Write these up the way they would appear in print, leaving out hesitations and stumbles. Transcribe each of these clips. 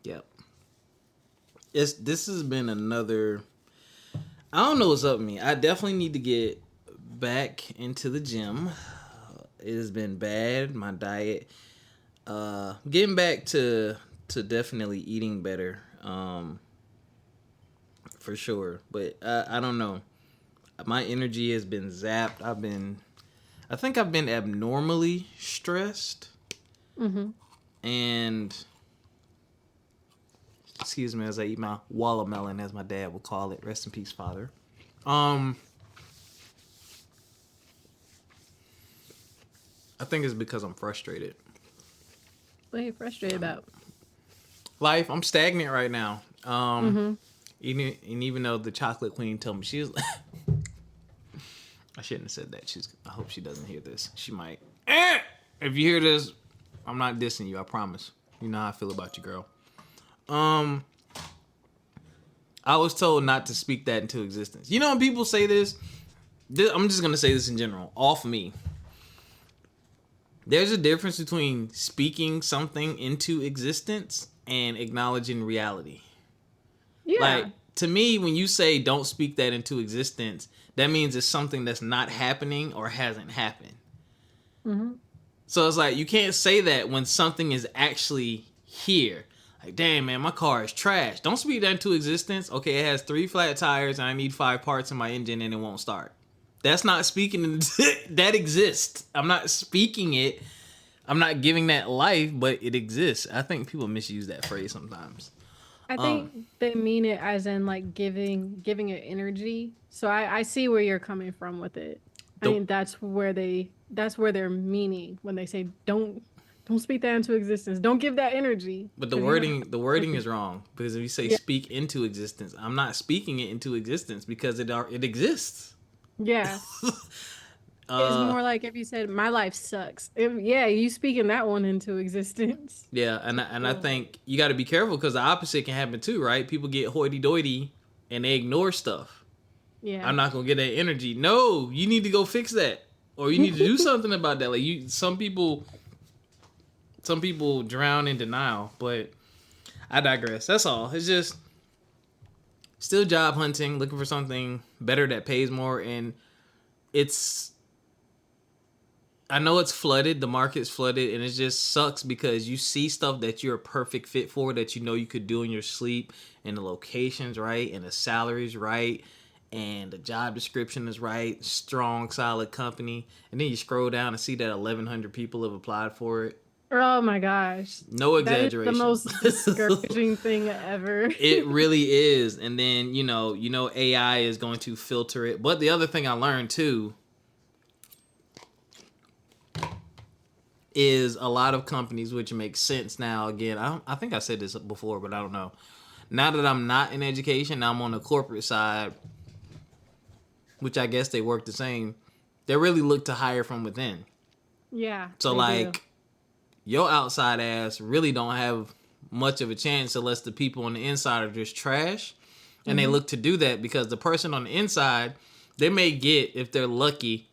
Yep. This has been another. I don't know what's up with me. I definitely need to get back into the gym. It has been bad. My diet. Getting back to definitely eating better. For sure. But I don't know. My energy has been zapped. I think I've been abnormally stressed. Mm-hmm. And excuse me as I eat my watermelon, as my dad would call it. Rest in peace, father. Um, I think it's because I'm frustrated. What are you frustrated about? Life, I'm stagnant right now. Mm-hmm. Even though the chocolate queen told me she was, I shouldn't have said that. I hope she doesn't hear this. She might. If you hear this, I'm not dissing you. I promise. You know how I feel about you, girl. Um, I was told not to speak that into existence. You know when people say this, I'm just gonna say this in general, off me. There's a difference between speaking something into existence and acknowledging reality. Yeah. Like, to me, when you say don't speak that into existence, that means it's something that's not happening or hasn't happened. Mm-hmm. So it's like you can't say that when something is actually here. Like, damn, man, my car is trash. Don't speak that into existence. Okay, it has 3 flat tires and I need 5 parts in my engine and it won't start. That's not speaking. That exists. I'm not speaking it. I'm not giving that life, but it exists. I think people misuse that phrase sometimes. I Um, think they mean it as in like giving it energy. So I see where you're coming from with it. I the think that's where they're meaning when they say don't speak that into existence. Don't give that energy but because you don't have the wording energy. is wrong because if you say Yeah. speak into existence, I'm not speaking it into existence because it exists. Yeah. It's uh, more like if you said my life sucks. Yeah, you speaking that one into existence. yeah, and I think you got to be careful because the opposite can happen too, right? People get hoity-toity and they ignore stuff. Yeah. I'm not gonna get that energy. No, you need to go fix that, or you need to do something about that. Like some people drown in denial, but I digress. That's all. It's just still job hunting, looking for something better that pays more, and it's. I know it's flooded. The market's flooded, and it just sucks because you see stuff that you're a perfect fit for that you know you could do in your sleep, and the location's right, and the salary's right, and the job description is right, strong, solid company, and then you scroll down and see that 1,100 people have applied for it. Oh my gosh. No That is the exaggeration. most discouraging thing ever. It really is. And then, AI is going to filter it. But the other thing I learned too is a lot of companies, which makes sense now. Again, I think I said this before, but I don't know. Now that I'm not in education, I'm on the corporate side, which I guess they work the same. They really look to hire from within. Yeah, So they do. like your outside ass really don't have much of a chance unless the people on the inside are just trash. And they Hmm. look to do that because the person on the inside, they may get, if they're lucky,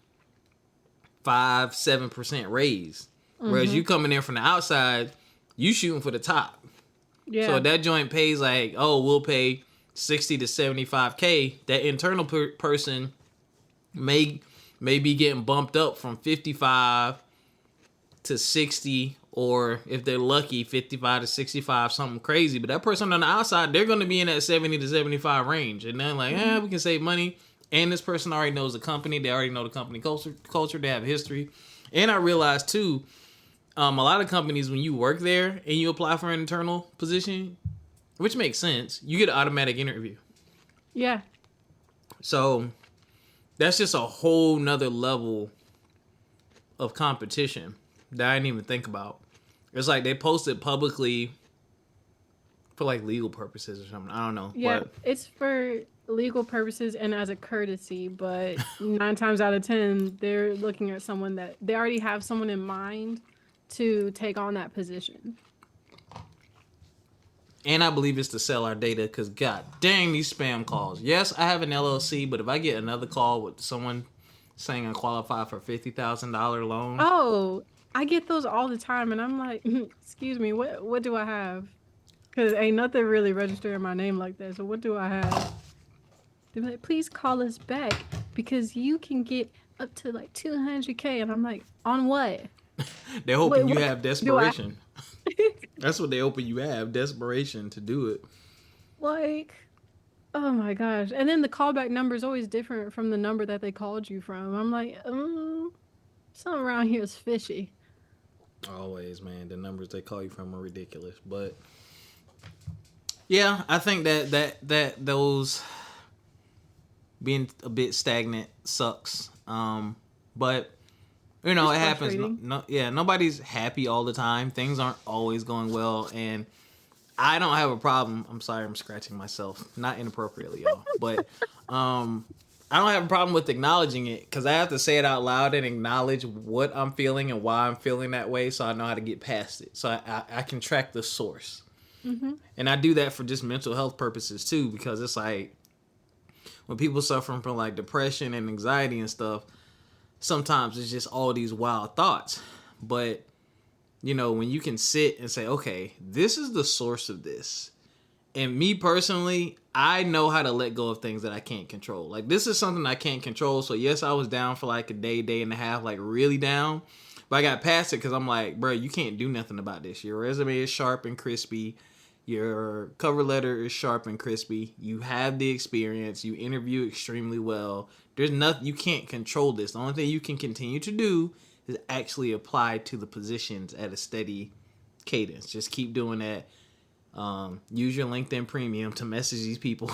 5-7% raise. Whereas Hmm. you coming in from the outside, you shooting for the top. So Yeah. if that joint pays like, oh, we'll pay 60 to 75K, that internal person may be getting bumped up from 55 to 60, or if they're lucky 55 to 65, something crazy. But that person on the outside, they're going to be in that 70 to 75 range, and then like, Hmm. we can save money. And this person already knows the company, they already know the company culture, they have history. And I realized too, a lot of companies, when you work there and you apply for an internal position, which makes sense, you get an automatic interview. Yeah. So that's just a whole nother level of competition that I didn't even think about. It's like they post it publicly for like legal purposes or something. I don't know, Yeah. but It's for legal purposes and as a courtesy, but 9 times out of 10, they're looking at someone that they already have someone in mind to take on that position. and I believe it's to sell our data because god dang these spam calls. Yes, I have an LLC, but if I get another call with someone saying I qualify for $50,000 loan, Oh, I get those all the time, and I'm like, excuse me, what do I have? Because ain't nothing really registering my name like that. So what do I have? They're like, please call us back because you can get up to like 200K. And I'm like, on what? They're Wait, hoping you what have do I desperation. That's what they hoping you have, desperation to do it. like? Oh my gosh. And then the callback number is always different from the number that they called you from. I'm like, something around here is fishy. Always, man. The numbers they call you from are ridiculous. But yeah, I think that those being a bit stagnant sucks. But you know, It's it happens. frustrating. Yeah, nobody's happy all the time. Things aren't always going well, and I don't have a problem. I'm sorry, I'm scratching myself, not inappropriately, y'all. But I don't have a problem with acknowledging it because I have to say it out loud and acknowledge what I'm feeling and why I'm feeling that way, so I know how to get past it. So I can track the source, Mm-hmm. and I do that for just mental health purposes too, because it's like when people suffering from like depression and anxiety and stuff, sometimes it's just all these wild thoughts. But you know, when you can sit and say, okay, this is the source of this. And me personally, I know how to let go of things that I can't control. Like, this is something I can't control. So, yes, I was down for like a day and a half, like really down. But I got past it because I'm like, bro, you can't do nothing about this. Your resume is sharp and crispy. Your cover letter is sharp and crispy. You have the experience. You interview extremely well. There's nothing, you can't control this. The only thing you can continue to do is actually apply to the positions at a steady cadence. Just keep doing that. Use your LinkedIn Premium to message these people.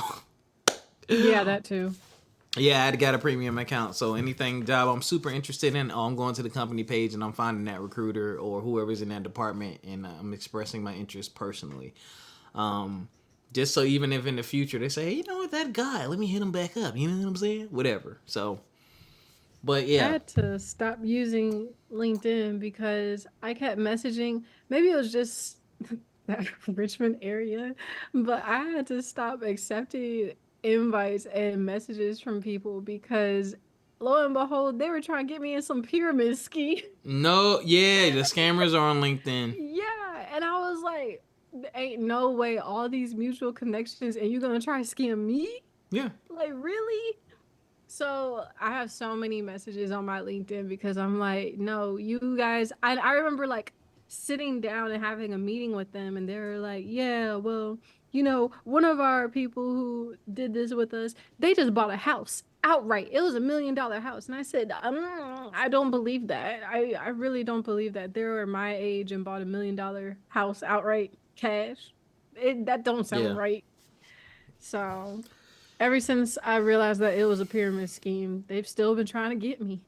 Yeah, that too. Yeah, I got a premium account, so anything job I'm super interested in, I'm going to the company page and I'm finding that recruiter or whoever's in that department, and I'm expressing my interest personally. Just so even if in the future they say, hey, you know what, that guy, let me hit him back up. You know what I'm saying? Whatever. So, but I yeah, had to stop using LinkedIn because I kept messaging. Maybe it was just that Richmond area, but I had to stop accepting invites and messages from people because lo and behold, they were trying to get me in some pyramid scheme. no, yeah, the scammers are on LinkedIn. Yeah, and I was like, ain't no way all these mutual connections and you gonna try to scam me? Yeah, Like, really? So I have so many messages on my LinkedIn because I'm like, no, you guys. I remember like sitting down and having a meeting with them, and they were like, yeah, well, one of our people who did this with us, they just bought a house outright. It was $1 million house, and I said, I don't believe that. I really don't believe that. They were my age and bought $1 million house outright cash. That don't sound yeah. right. So ever since I realized that it was a pyramid scheme, they've still been trying to get me.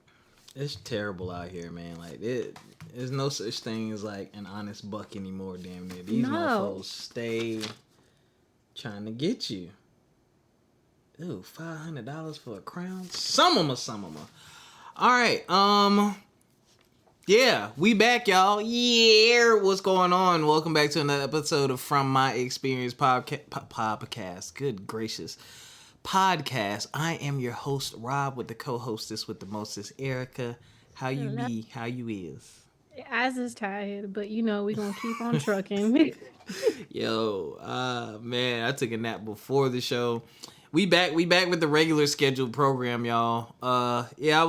It's terrible out here, man. Like there's no such thing as like an honest buck anymore. Damn near these No. mofos stay trying to get you. Ooh, $500 for a crown. Some of them, some of them. All right, yeah, we back, y'all. Yeah, what's going on? Welcome back to another episode of From My Experience podcast. Good gracious, podcast. I am your host, Rob, with the co-hostess with the mostest, Erica. How you be? How you is? As is tired, but we gonna keep on trucking. Yo, man, I took a nap before the show. We back with the regular scheduled program, y'all. Yeah,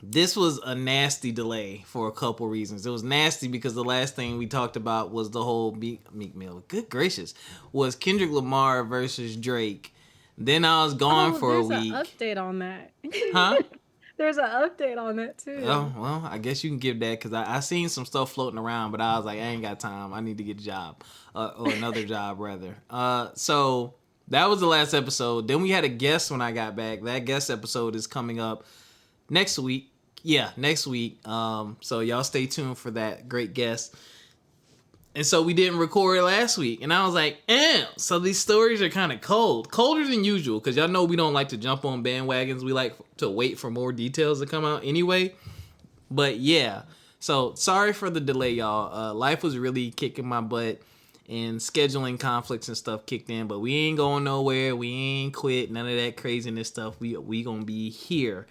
this was a nasty delay for a couple reasons. It was nasty because the last thing we talked about was the whole Meek Mill. Good gracious, was Kendrick Lamar versus Drake. Then I was gone Oh, for a there's an week. update on that. Huh? There's an update on that Oh, too. well, I guess you can give that because I seen some stuff floating around, but I was like, I ain't got time. I need to get a job, or another job rather. So that was the last episode. Then we had a guest when I got back. That guest episode is coming up next week. Yeah, next week. So y'all stay tuned for that great guest. And so we didn't record last week. And I was like, so these stories are kind of cold. Colder than usual, because y'all know we don't like to jump on bandwagons. We like to wait for more details to come out anyway. But yeah, so sorry for the delay, y'all. Life was really kicking my butt, and scheduling conflicts and stuff kicked in. But we ain't going nowhere. We ain't quit. None of that craziness stuff. We gonna be here.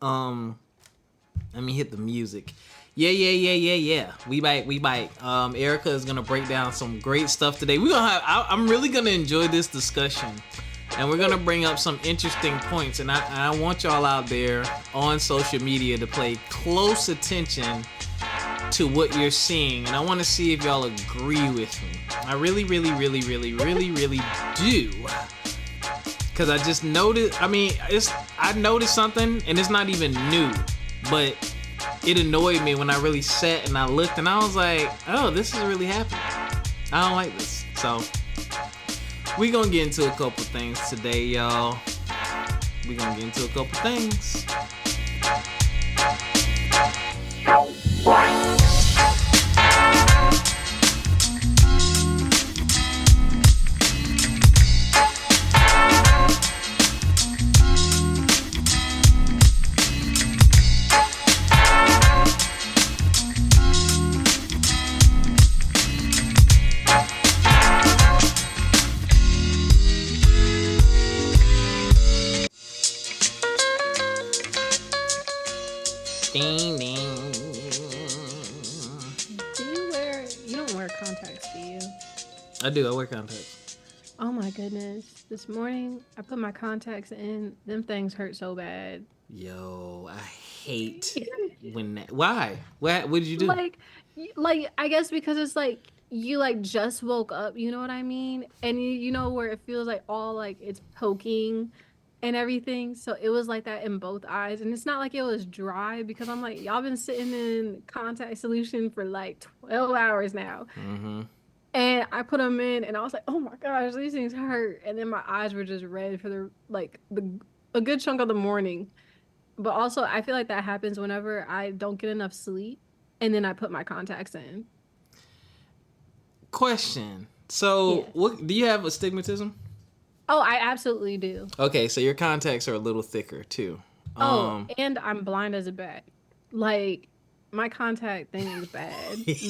Let me hit the music. Yeah. We bite. Erica is gonna break down some great stuff today. We're gonna have. I'm really gonna enjoy this discussion, and we're gonna bring up some interesting points. And I want y'all out there on social media to pay close attention to what you're seeing, and I want to see if y'all agree with me. I really do. Cause I just noticed. I noticed something, and it's not even new, but it annoyed me when I really sat and I looked, and I was like, "Oh, this is really happening. I don't like this." So we gonna get into a couple things today, y'all. We gonna get into a couple things. You don't wear contacts, do you? I do. I wear contacts. Oh my goodness. This morning, I put my contacts in. Them things hurt so bad. Yo, I hate when that. Why? What did you do? Like I guess because it's like you like just woke up, you know what I mean? And you know where it feels like all like it's poking and everything. So it was like that in both eyes. And it's not like it was dry because I'm like, y'all been sitting in contact solution for like 12 hours now. Mm-hmm. And I put them in and I was like, oh my gosh, these things hurt. And then my eyes were just red for a good chunk of the morning. But also I feel like that happens whenever I don't get enough sleep and then I put my contacts in. Question. So, What do you have astigmatism? Oh, I absolutely do. Okay, so your contacts are a little thicker too. And I'm blind as a bat. Like my contact thing is bad.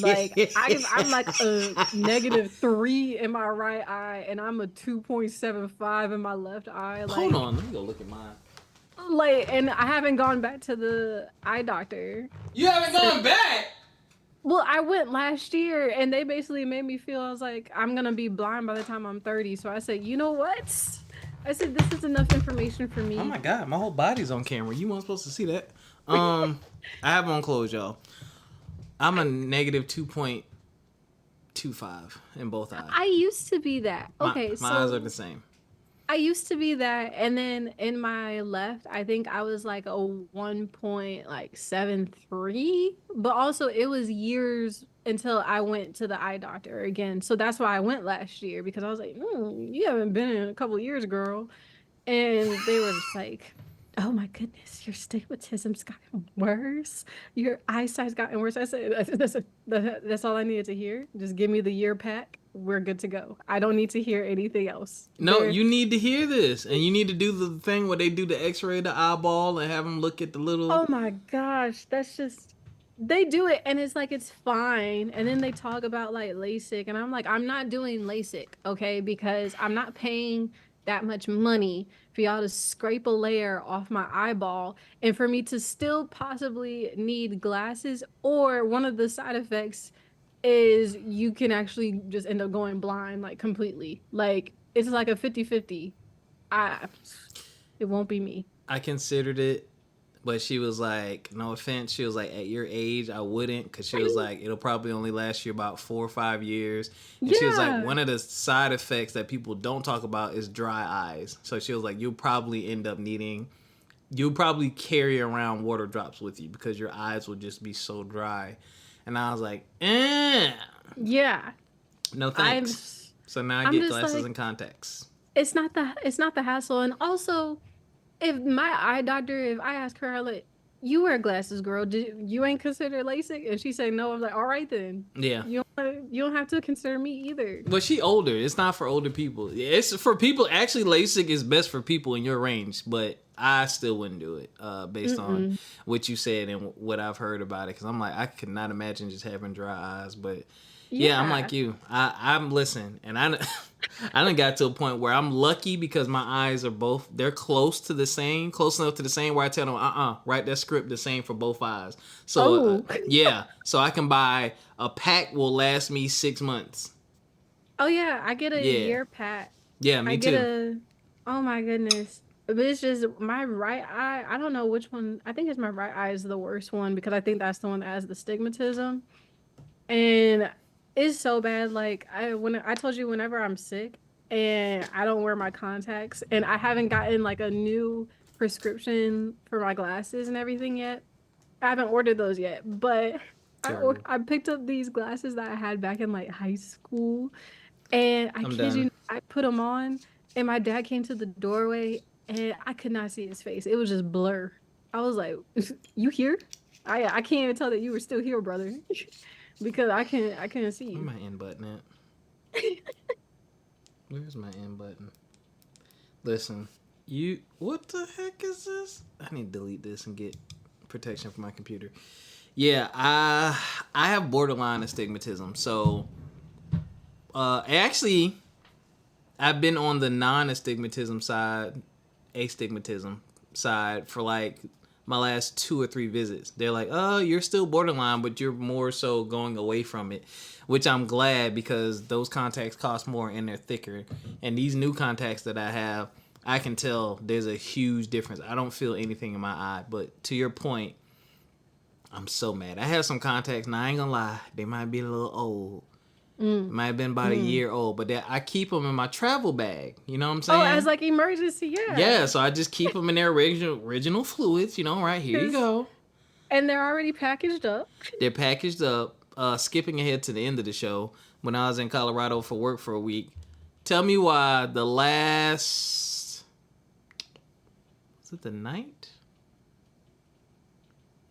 Like I'm like a -3 in my right eye, and I'm a 2.75 in my left eye. Like, hold on, let me go look at mine. Like, and I haven't gone back to the eye doctor. You haven't gone back? Well, I went last year, and they basically made me feel I was like, I'm gonna be blind by the time I'm 30. So I said, you know what? I said, this is enough information for me. Oh my god, my whole body's on camera. You weren't supposed to see that. I have on clothes, y'all. I'm a -2.25 in both eyes. I used to be that. Okay, my eyes are the same. I used to be that, and then in my left, I think I was like a 1.73, but also it was years until I went to the eye doctor again. So that's why I went last year because I was like, you haven't been in a couple of years, girl. And they were just like, oh my goodness, your stigmatism's gotten worse. Your eyesight's gotten worse. I said, that's all I needed to hear. Just give me the year pack. We're good to go. I don't need to hear anything else. No, you need to hear this. And you need to do the thing where they do the x-ray of the eyeball and have them look at the little... Oh my gosh, that's just... They do it and it's like it's fine. And then they talk about like LASIK. And I'm like, I'm not doing LASIK, okay? Because I'm not paying that much money for y'all to scrape a layer off my eyeball and for me to still possibly need glasses, or one of the side effects is you can actually just end up going blind like completely. Like it's like a 50-50. It won't be me. I considered it, but she was like, no offense, she was like, at your age I wouldn't, because she was like, it'll probably only last you about 4 or 5 years. And she was like, one of the side effects that people don't talk about is dry eyes. So she was like, you'll probably carry around water drops with you because your eyes will just be so dry. And I was like, yeah, no thanks. So now I get glasses and contacts. It's not the hassle. And also, if my eye doctor, if I ask her, like, you wear glasses, girl, you ain't consider LASIK? And she say no, I'm like, all right then. Yeah. You don't have to consider me either. But she older. It's not for older people. It's for people. Actually, LASIK is best for people in your range, but I still wouldn't do it based on what you said and what I've heard about it. Because I'm like, I could not imagine just having dry eyes. But yeah, I'm like you. I'm listening, and I done got to a point where I'm lucky because my eyes are they're close enough to the same where I tell them, write that script the same for both eyes. So, Oh. yeah. So I can buy a pack will last me 6 months. Oh yeah, I get a Yeah. year pat. Yeah, I me get too. a oh my goodness. But it's just my right eye. I don't know which one. I think it's my right eye is the worst one because I think that's the one that has the stigmatism. And it's so bad. Like I told you whenever I'm sick and I don't wear my contacts and I haven't gotten like a new prescription for my glasses and everything yet. I haven't ordered those yet, but Terrible. I picked up these glasses that I had back in like high school, and I I'm kid you done. not, I put them on, and my dad came to the doorway, and I could not see his face. It was just blur. I was like, "You here?" I can't even tell that you were still here, brother, because I couldn't see Where's you. my end button at? Where's my end button? Listen, what the heck is this? I need to delete this and get protection for my computer. Yeah, I have borderline astigmatism. So, actually, I've been on the astigmatism side for like my last 2 or 3 visits. They're like, "Oh, you're still borderline, but you're more so going away from it," which I'm glad because those contacts cost more and they're thicker. And these new contacts that I have, I can tell there's a huge difference. I don't feel anything in my eye, but to your point, I'm so mad. I have some contacts, and I ain't gonna lie, they might be a little old. It Mm, might have been about a mm. year old, but I keep them in my travel bag. You know what I'm Oh, as saying? like emergency, yeah. Yeah, so I just keep them in their original fluids. Right here you 'Cause go. and they're already packaged up. They're packaged up. Skipping ahead to the end of the show, when I was in Colorado for work for a week, tell me why the last was it the night?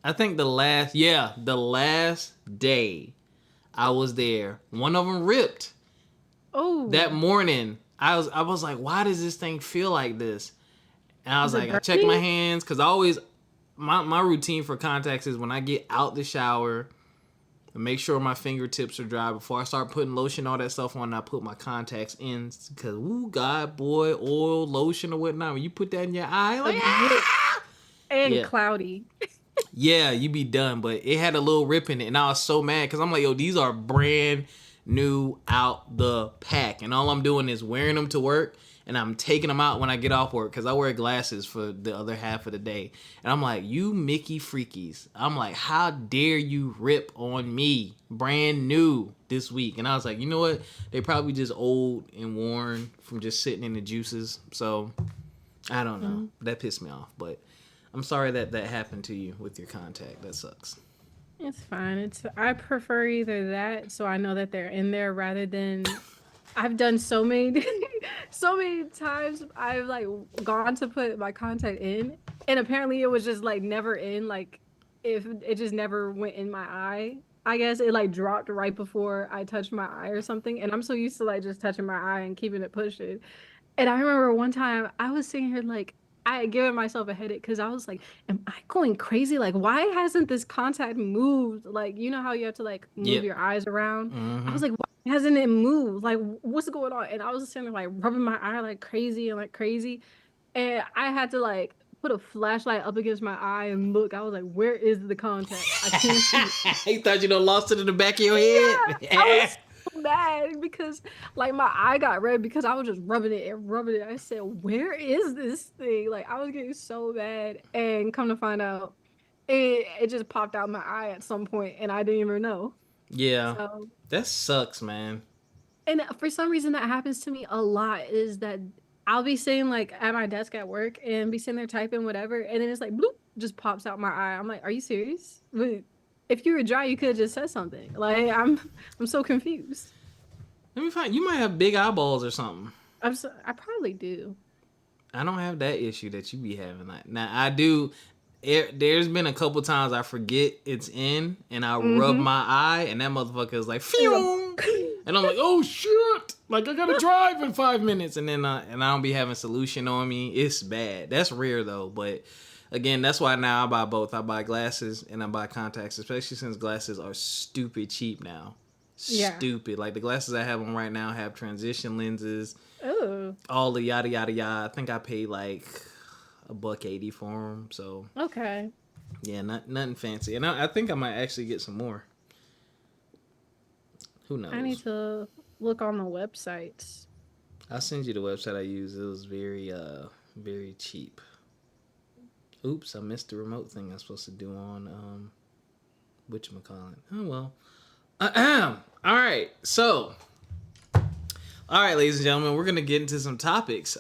I think the last day I was there, one of them ripped. That Oh, morning, I was like, why does this thing feel like this? And I was is it like, I check my burning? hands because I always my routine for contacts is when I get out the shower, I make sure my fingertips are dry before I start putting lotion, all that stuff on. I put my contacts in because, ooh, God, boy, oil, lotion, or whatnot. When you put that in your eye, A like, hit and yeah, cloudy. yeah, you be done. But it had a little rip in it, and I was so mad because I'm like, yo, these are brand new out the pack, and all I'm doing is wearing them to work, and I'm taking them out when I get off work because I wear glasses for the other half of the day. And I'm like, you Mickey freakies. I'm like, how dare you rip on me, brand new this week? And I was like, you know what? They probably just old and worn from just sitting in the juices. So I don't know. Mm. That pissed me off, but I'm sorry that happened to you with your contact. That sucks. It's fine. It's I prefer either that, so I know that they're in there rather than I've done so many so many times I've like gone to put my contact in and apparently it was just like never in like if it just never went in my eye. I guess it like dropped right before I touched my eye or something and I'm so used to like just touching my eye and keeping it pushing. And I remember one time I was sitting here like I had given myself a headache because I was like, am I going crazy? Like, why hasn't this contact moved? Like, you know how you have to like move Yep. your eyes around? I Mm-hmm. was like, why hasn't it moved? Like, what's going on? And I was sitting there like rubbing my eye like crazy and like crazy. And I had to like put a flashlight up against my eye and look. I was like, where is the contact? I can't see it. You thought you done lost it in the back of your Yeah, I head? was so mad because like my eye got red because I was just rubbing it and rubbing it. I said, "Where is this thing?" Like I was getting so mad, and come to find out, it just popped out my eye at some point, and I didn't even know. Yeah. So, That sucks, man. and for some reason that happens to me a lot is that I'll be sitting like at my desk at work and be sitting there typing whatever, and then it's like bloop, just pops out my eye. I'm like, "Are you serious?" But if you were dry, you could have just said something. Like I'm so confused. Let me find. You might have big eyeballs or something. I probably do. I don't have that issue that you be having. Like now, I do. There's been a couple times I forget it's in, and I rub Mm-hmm. my eye, and that motherfucker is like, It's a phew, and I'm like, oh shit, like I gotta drive in 5 minutes, and then I don't be having solution on me. It's bad. That's rare though, but again, that's why now I buy both. I buy glasses and I buy contacts, especially since glasses are stupid cheap now. Yeah. Stupid. Like the glasses I have on right now have transition lenses, Oh. all the yada yada yada. I think I paid like $1.80 for them. So Okay. yeah, nothing fancy. And I think I might actually get some more. Who I need knows? to look on the websites. I'll send you the website I use. It was very cheap. Oops, I missed the remote thing I'm supposed to do on whatchamacallit. Oh well. Ahem. All right. So, all right, ladies and gentlemen, we're gonna get into some topics.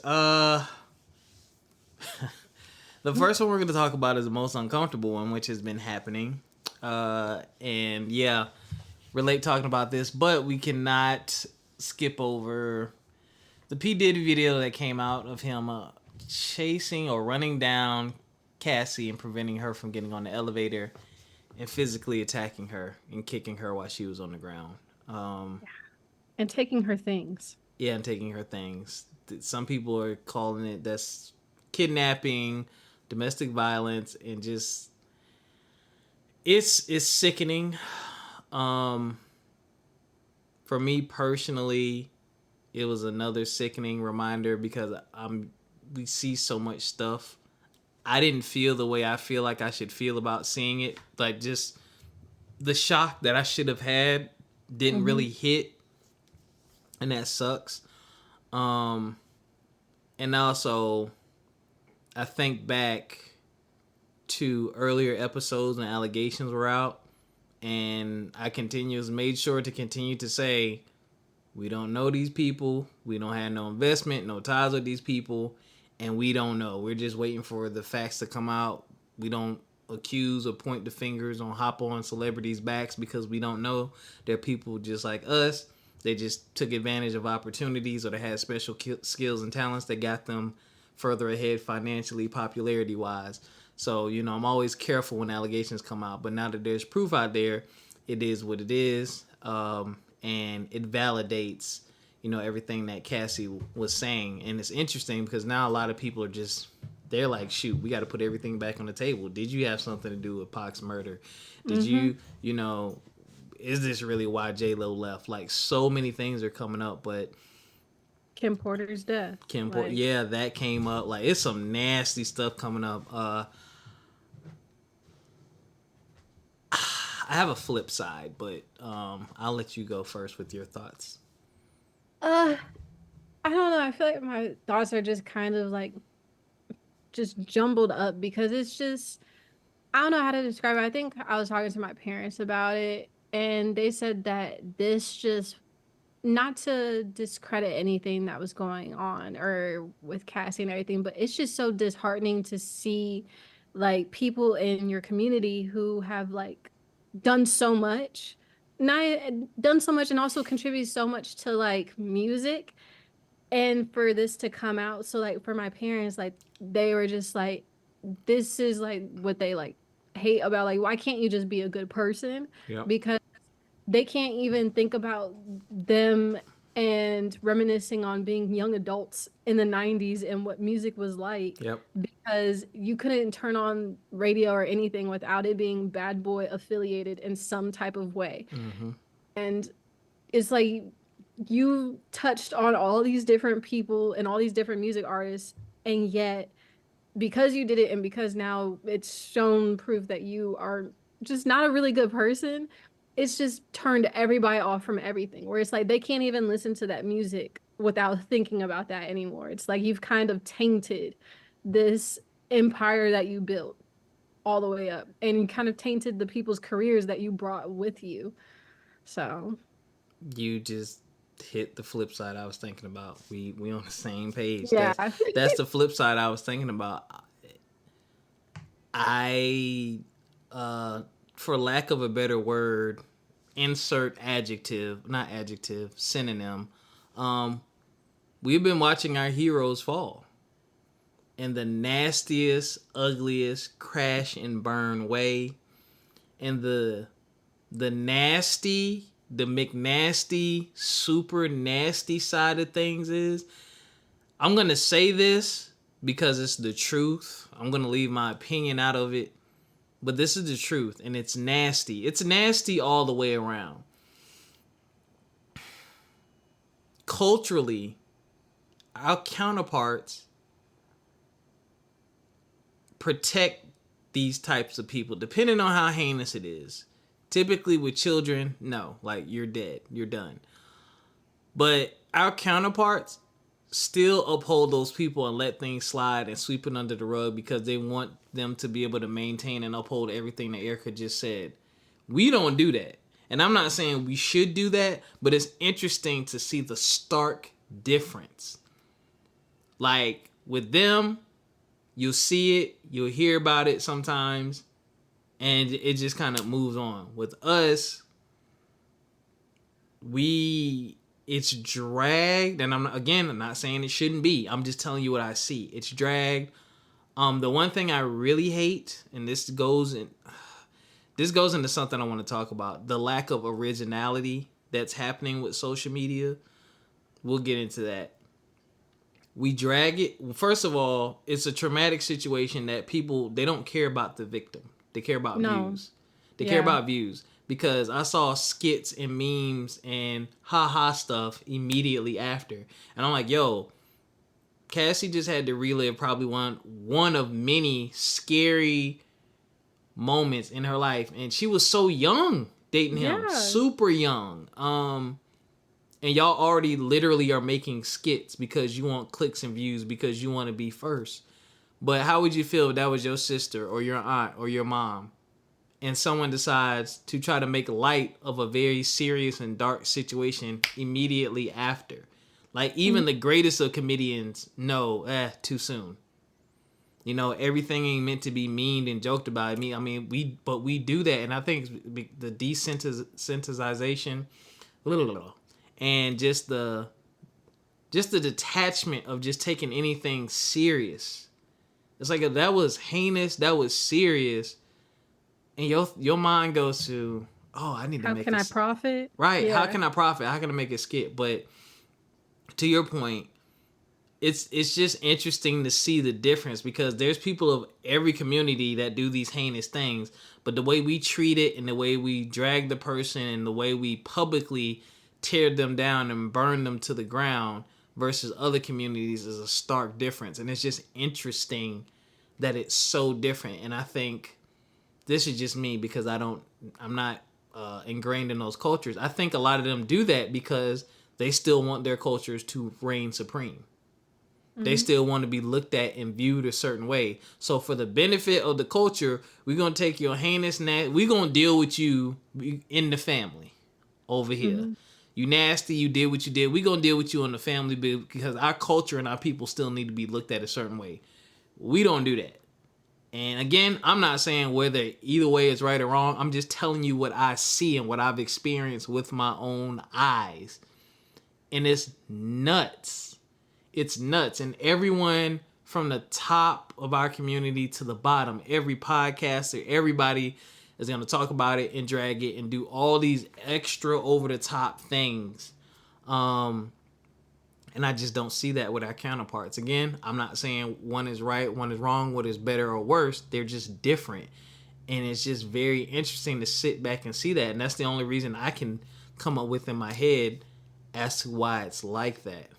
The first one we're gonna talk about is the most uncomfortable one, which has been happening. And yeah, relate talking about this, but we cannot skip over the P Diddy video that came out of him chasing or running down Cassie and preventing her from getting on the elevator and physically attacking her and kicking her while she was on the ground. Um, And taking her things. yeah, and taking her things. Some people are calling it that's kidnapping, domestic violence, and just it's sickening. Um, for me personally, it was another sickening reminder because we see so much stuff. I didn't feel the way I feel like I should feel about seeing it. Like just the shock that I should have had didn't really hit, and that sucks. Um, and also, I think back to earlier episodes when allegations were out, and I made sure to continue to say, we don't know these people, we don't have no investment, no ties with these people, and we don't know. We're just waiting for the facts to come out. We don't accuse or point the fingers on hop on celebrities' backs because we don't know. They're people just like us. They just took advantage of opportunities or they had special skills and talents that got them further ahead financially, popularity wise. So, I'm always careful when allegations come out. But now that there's proof out there, it is what it is. And it validates, everything that Cassie was saying. And it's interesting because now a lot of people they're like, shoot, we got to put everything back on the table. Did you have something to do with Pac's murder? Did you, is this really why J-Lo left? Like, so many things are coming up, but Kim Porter's death. Yeah, that came up. Like, it's some nasty stuff coming up. I have a flip side, but I'll let you go first with your thoughts. Uh, I don't know. I feel like my thoughts are just kind of like just jumbled up because it's just I don't know how to describe it. I think I was talking to my parents about it and they said that this just not to discredit anything that was going on or with Cassie and everything, but it's just so disheartening to see like people in your community who have like done so much, not done so much and also contribute so much to like music and for this to come out. So like for my parents, like they were just like, this is like what they like hate about like why can't you just be a good person? Yep. Because they can't even think about them and reminiscing on being young adults in the 90s and what music was like Yep. because you couldn't turn on radio or anything without it being bad boy affiliated in some type of way. Mm-hmm. And it's like you touched on all these different people and all these different music artists and yet because you did it and because now it's shown proof that you are just not a really good person, it's just turned everybody off from everything. Where it's like they can't even listen to that music without thinking about that anymore. It's like you've kind of tainted this empire that you built all the way up and you kind of tainted the people's careers that you brought with you. So, You just hit the flip side I was thinking about. We on the same page. yeah. That's the flip side I was thinking about. I for lack of a better word, insert adjective, not adjective, synonym. We've been watching our heroes fall in the nastiest, ugliest crash and burn way. And the nasty, the McNasty, super nasty side of things is, I'm going to say this because it's the truth. I'm going to leave my opinion out of it. But this is the truth, and it's nasty. It's nasty all the way around. culturally, our counterparts protect these types of people, depending on how heinous it is. Typically with children, no, like you're dead, you're done. But our counterparts still uphold those people and let things slide and sweep it under the rug because they want them to be able to maintain and uphold everything that Erica just said. We don't do that. And I'm not saying we should do that, but it's interesting to see the stark difference. Like with them, you'll see it, you'll hear about it sometimes, and it just kind of moves on. With us, it's dragged, and I'm not saying it shouldn't be. I'm just telling you what I see. It's dragged. The one thing I really hate, and this goes into something I want to talk about, the lack of originality that's happening with social media. We'll get into that. We drag it. First of all, it's a traumatic situation that people, they don't care about the victim. They care about views. They care about views. Because I saw skits and memes and haha stuff immediately after. And I'm like, yo, Cassie just had to relive probably one of many scary moments in her life. And she was so young dating him. Super young. And y'all already literally are making skits because you want clicks and views, because you want to be first. But how would you feel if that was your sister or your aunt or your mom, and someone decides to try to make light of a very serious and dark situation immediately after? Like, even the greatest of comedians know, too soon. You know, everything ain't meant to be memed and joked about. I mean, we do that, and I think the desensitization, and just the detachment of just taking anything serious. It's like, if that was heinous, that was serious, and your mind goes to, oh, I need to make. How can I profit? Right? Yeah. How can I profit? How can I make a skit? But to your point, it's just interesting to see the difference, because there's people of every community that do these heinous things, but the way we treat it and the way we drag the person and the way we publicly tear them down and burn them to the ground versus other communities is a stark difference. And it's just interesting that it's so different. And I think this is just me, because I'm not ingrained in those cultures. I think a lot of them do that because they still want their cultures to reign supreme. They still want to be looked at and viewed a certain way. So for the benefit of the culture, we're going to take your heinous, we're going to deal with you in the family over here. You nasty, you did what you did. We're going to deal with you in the family because our culture and our people still need to be looked at a certain way. We don't do that. And again, I'm not saying whether either way is right or wrong. I'm just telling you what I see and what I've experienced with my own eyes. And it's nuts. It's nuts. And everyone from the top of our community to the bottom, every podcaster, everybody is going to talk about it and drag it and do all these extra over the top things. And I just don't see that with our counterparts. Again, I'm not saying one is right, one is wrong, what is better or worse. They're just different. And it's just very interesting to sit back and see that. And that's the only reason I can come up with in my head as to why it's like that.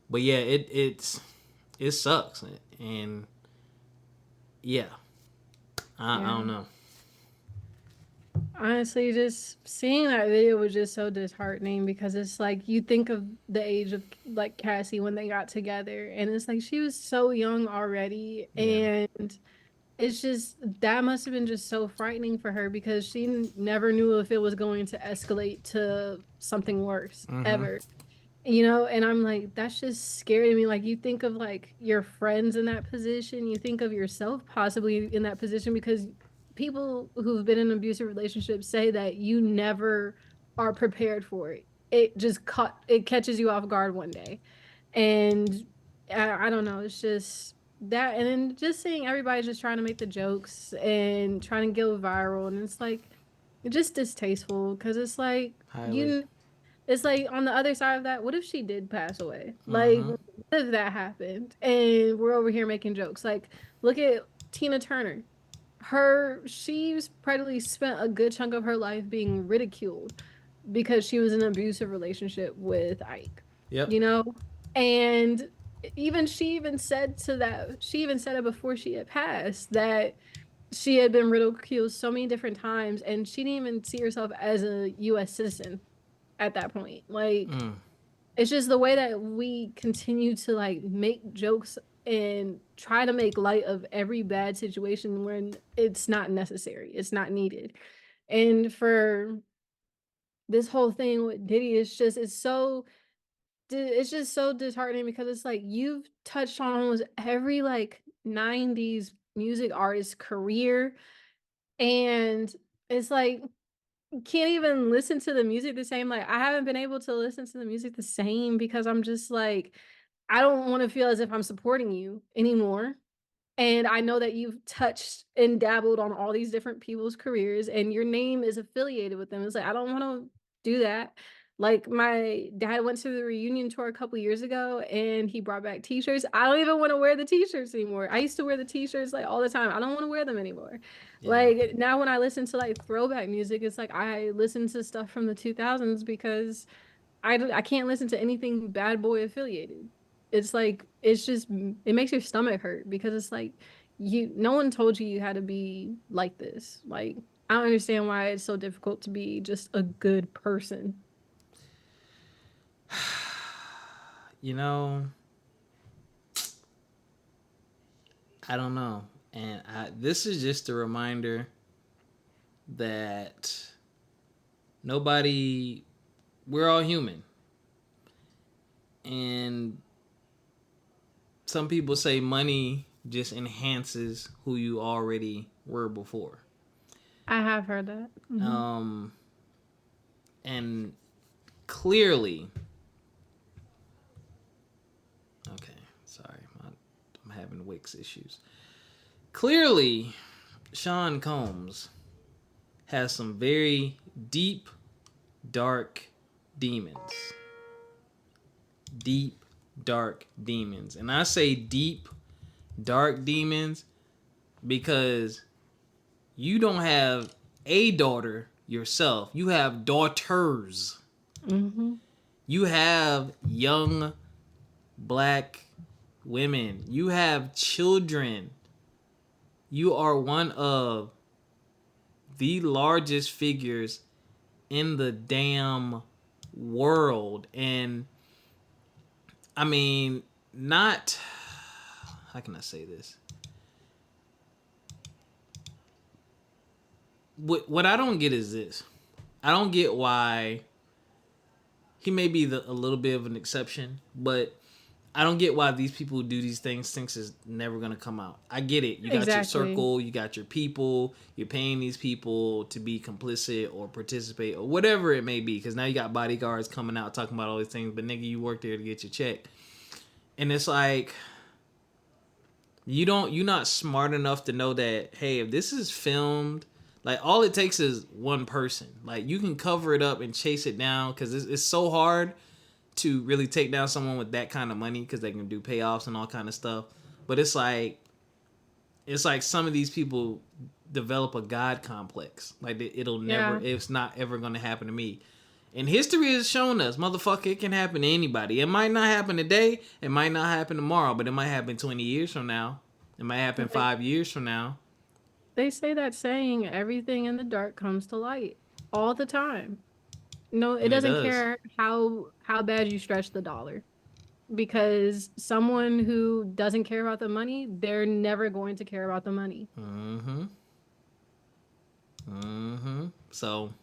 But yeah, it sucks. And yeah, I don't know. Honestly, just seeing that video was just so disheartening, because it's like, you think of the age of like Cassie when they got together, and it's like she was so young already, and it's just, that must have been just so frightening for her, because she never knew if it was going to escalate to something worse ever. You know, and I'm like, that's just scary to me. Like, you think of like your friends in that position, you think of yourself possibly in that position, because people who've been in abusive relationships say that you never are prepared for it. It catches you off guard one day. And I don't know, it's just that. And then just seeing everybody just trying to make the jokes and trying to go viral, and it's like, just distasteful, because it's like, it's like, on the other side of that, what if she did pass away? Like, what if that happened and we're over here making jokes? Like, look at Tina Turner. She's probably spent a good chunk of her life being ridiculed because she was in an abusive relationship with Ike, Yep. you know? And she even said to that, she even said it before she had passed that she had been ridiculed so many different times and she didn't even see herself as a US citizen at that point. Like, Mm. it's just the way that we continue to like make jokes and try to make light of every bad situation when it's not necessary, it's not needed. And for this whole thing with Diddy, it's just so disheartening because it's like you've touched on almost every like 90s music artist career, and it's like you can't even listen to the music the same. Like I haven't been able to listen to the music the same because I'm just like I don't want to feel as if I'm supporting you anymore. And I know that you've touched and dabbled on all these different people's careers and your name is affiliated with them. It's like, I don't want to do that. Like my dad went to the reunion tour a couple years ago and he brought back t-shirts. I don't even want to wear the t-shirts anymore. I used to wear the t-shirts like all the time. I don't want to wear them anymore. Yeah. Like now when I listen to like throwback music, it's like I listen to stuff from the 2000s because I can't listen to anything bad boy affiliated. It's like it's just it makes your stomach hurt because it's like you no one told you you had to be like this. Like I don't understand why it's so difficult to be just a good person. You know, I don't know. And this is just a reminder that nobody, we're all human. And some people say money just enhances who you already were before. I have heard that. Um, and clearly, okay, sorry, I'm having Wix issues. Clearly, Sean Combs has some very deep, dark demons. Deep, dark demons. And I say deep, dark demons because you don't have a daughter yourself. You have daughters. Mm-hmm. You have young black women. You have children. You are one of the largest figures in the damn world. And I mean, not, how can I say this? What I don't get is this. I don't get why he may be a little bit of an exception, but I don't get why these people who do these things thinks it's never gonna come out. I get it. You got your Exactly. circle, you got your people. You're paying these people to be complicit or participate or whatever it may be. Because now you got bodyguards coming out talking about all these things. But nigga, you work there to get your check, and it's like you're not smart enough to know that hey, if this is filmed, like all it takes is one person. Like you can cover it up and chase it down because it's so hard to really take down someone with that kind of money because they can do payoffs and all kind of stuff. But it's like some of these people develop a god complex. Like it'll never, Yeah. it's not ever going to happen to me. And history has shown us, motherfucker, it can happen to anybody. It might not happen today. It might not happen tomorrow, but it might happen 20 years from now. It might happen Like 5 years from now. they say that saying everything in the dark comes to light all the time. No, it And it doesn't does. care how bad you stretch the dollar. Because someone who doesn't care about the money, they're never going to care about the money. Mm-hmm. Mm-hmm. So,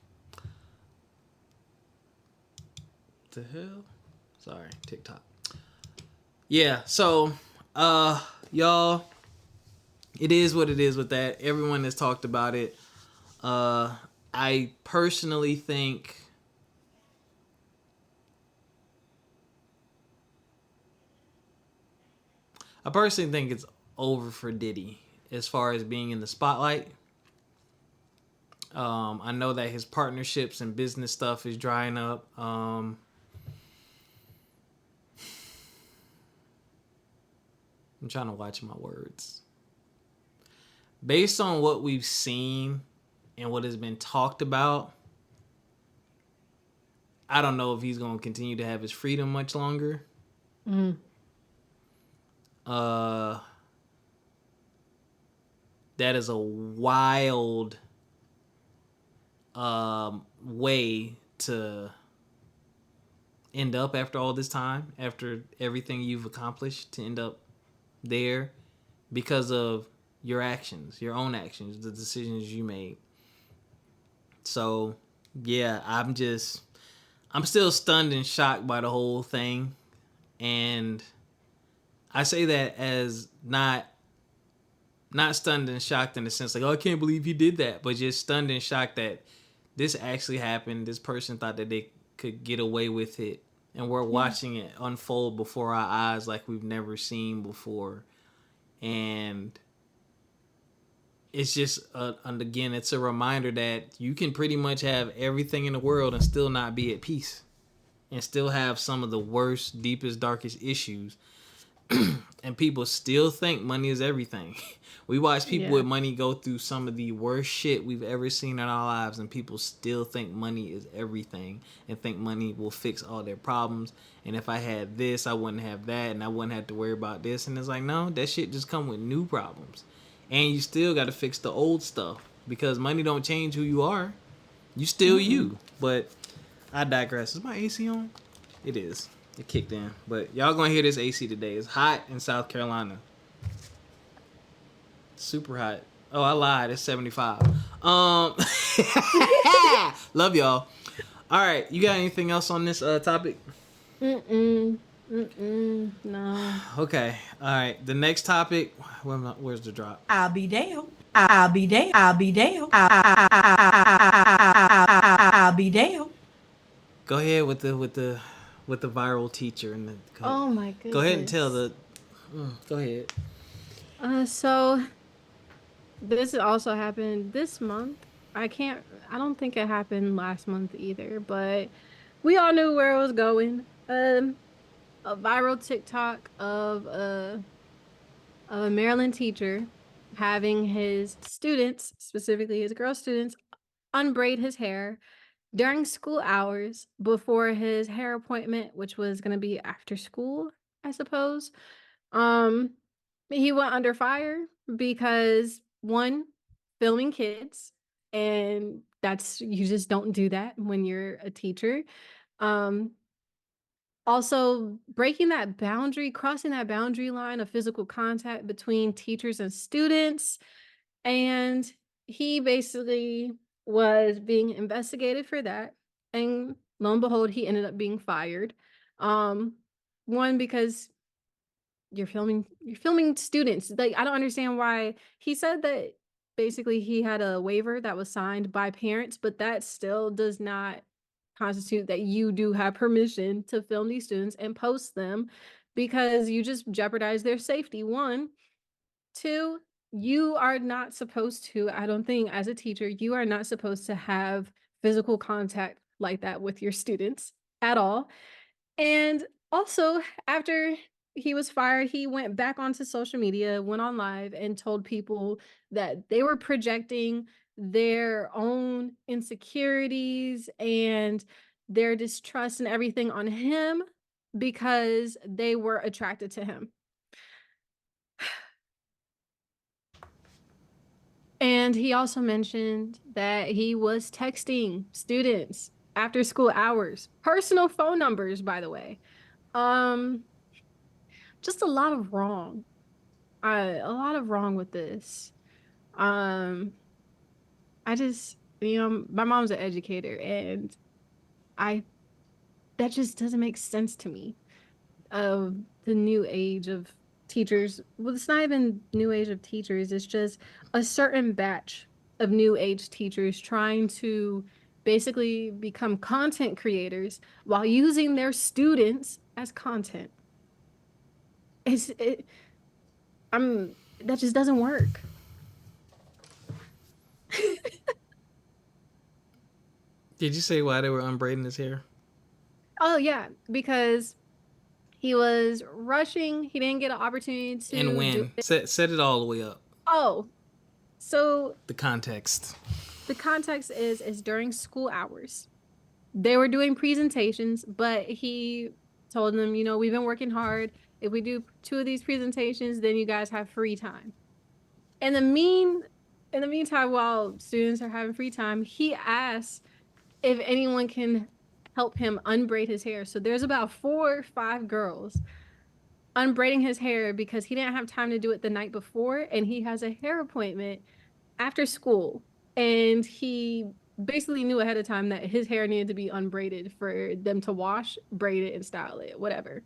the hell? Sorry, TikTok. Yeah, so, y'all, it is what it is with that. Everyone has talked about it. Uh, I personally think it's over for Diddy as far as being in the spotlight. I know that his partnerships and business stuff is drying up. I'm trying to watch my words. Based on what we've seen and what has been talked about, I don't know if he's going to continue to have his freedom much longer. Mm. Uh, that is a wild way to end up after all this time, after everything you've accomplished, to end up there because of your actions, your own actions, the decisions you made. So, yeah, I'm still stunned and shocked by the whole thing. And I say that as not stunned and shocked in the sense like, oh, I can't believe he did that, but just stunned and shocked that this actually happened. This person thought that they could get away with it, and we're watching it unfold before our eyes like we've never seen before. And it's just, and again, it's a reminder that you can pretty much have everything in the world and still not be at peace, and still have some of the worst, deepest, darkest issues, and people still think money is everything. We watch people with money go through some of the worst shit we've ever seen in our lives, and people still think money is everything and think money will fix all their problems. And if I had this, I wouldn't have that, and I wouldn't have to worry about this. And it's like, no, that shit just come with new problems, and you still got to fix the old stuff because money don't change who you are. You still you. But I digress. Is my AC on? It is. It kicked in. But y'all gonna hear this AC today. It's hot in South Carolina. Super hot. Oh, I lied. It's 75. Love y'all. All right. You got anything else on this topic? No. Okay. All right. The next topic. Where's the drop? I'll be damned. I'll be damned. I'll be damned. I'll be damned. Go ahead with the viral teacher and Oh my goodness. go ahead and tell the. Go ahead. So this also happened this month. I don't think it happened last month either, but we all knew where it was going. A viral TikTok of a Maryland teacher having his students, specifically his girl students, unbraid his hair during school hours before his hair appointment, which was going to be after school, I suppose. He went under fire because one, filming kids, and you just don't do that when you're a teacher. Also breaking that boundary, crossing that boundary line of physical contact between teachers and students. And he basically was being investigated for that. And lo and behold, he ended up being fired. One, because you're filming students. Like, I don't understand why. He said that basically he had a waiver that was signed by parents, but that still does not constitute that you do have permission to film these students and post them, because you just jeopardize their safety. One. Two, you are not supposed to, I don't think, as a teacher, you are not supposed to have physical contact like that with your students at all. And also, after he was fired, he went back onto social media, went on live, and told people that they were projecting their own insecurities and their distrust and everything on him because they were attracted to him. And he also mentioned that he was texting students after school hours, personal phone numbers, by the way. Just a lot of wrong. A lot of wrong with this. I just, my mom's an educator, and that just doesn't make sense to me. Of the new age of teachers. Well, it's not even new age of teachers. It's just a certain batch of new age teachers trying to basically become content creators while using their students as content. That just doesn't work. Did you say why they were unbraiding his hair? Oh yeah, because he was rushing. He didn't get an opportunity to. And when? Set it all the way up. Oh, so the context is during school hours. they were doing presentations, but he told them, we've been working hard. If we do 2 of these presentations, then you guys have free time. In the meantime, while students are having free time, he asks if anyone can help him unbraid his hair. So there's about 4 or 5 girls unbraiding his hair because he didn't have time to do it the night before, and he has a hair appointment after school. And he basically knew ahead of time that his hair needed to be unbraided for them to wash, braid it, and style it, whatever.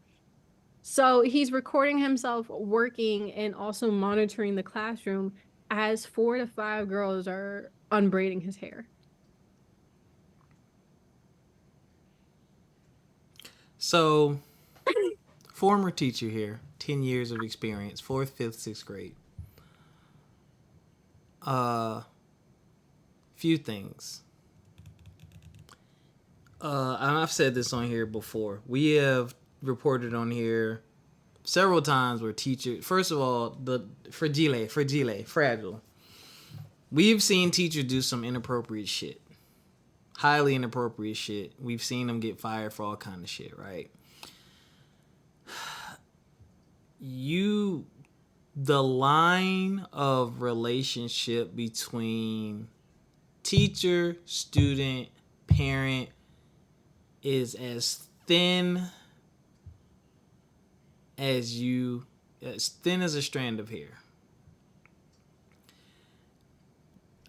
So he's recording himself working and also monitoring the classroom as 4 to 5 girls are unbraiding his hair. So, former teacher here, 10 years of experience, 4th, 5th, 6th grade. Few things. And I've said this on here before. We have reported on here several times where teachers, first of all, the fragile. We've seen teachers do some inappropriate shit. Highly inappropriate shit. We've seen them get fired for all kind of shit, right? The line of relationship between teacher, student, parent is as thin as a strand of hair.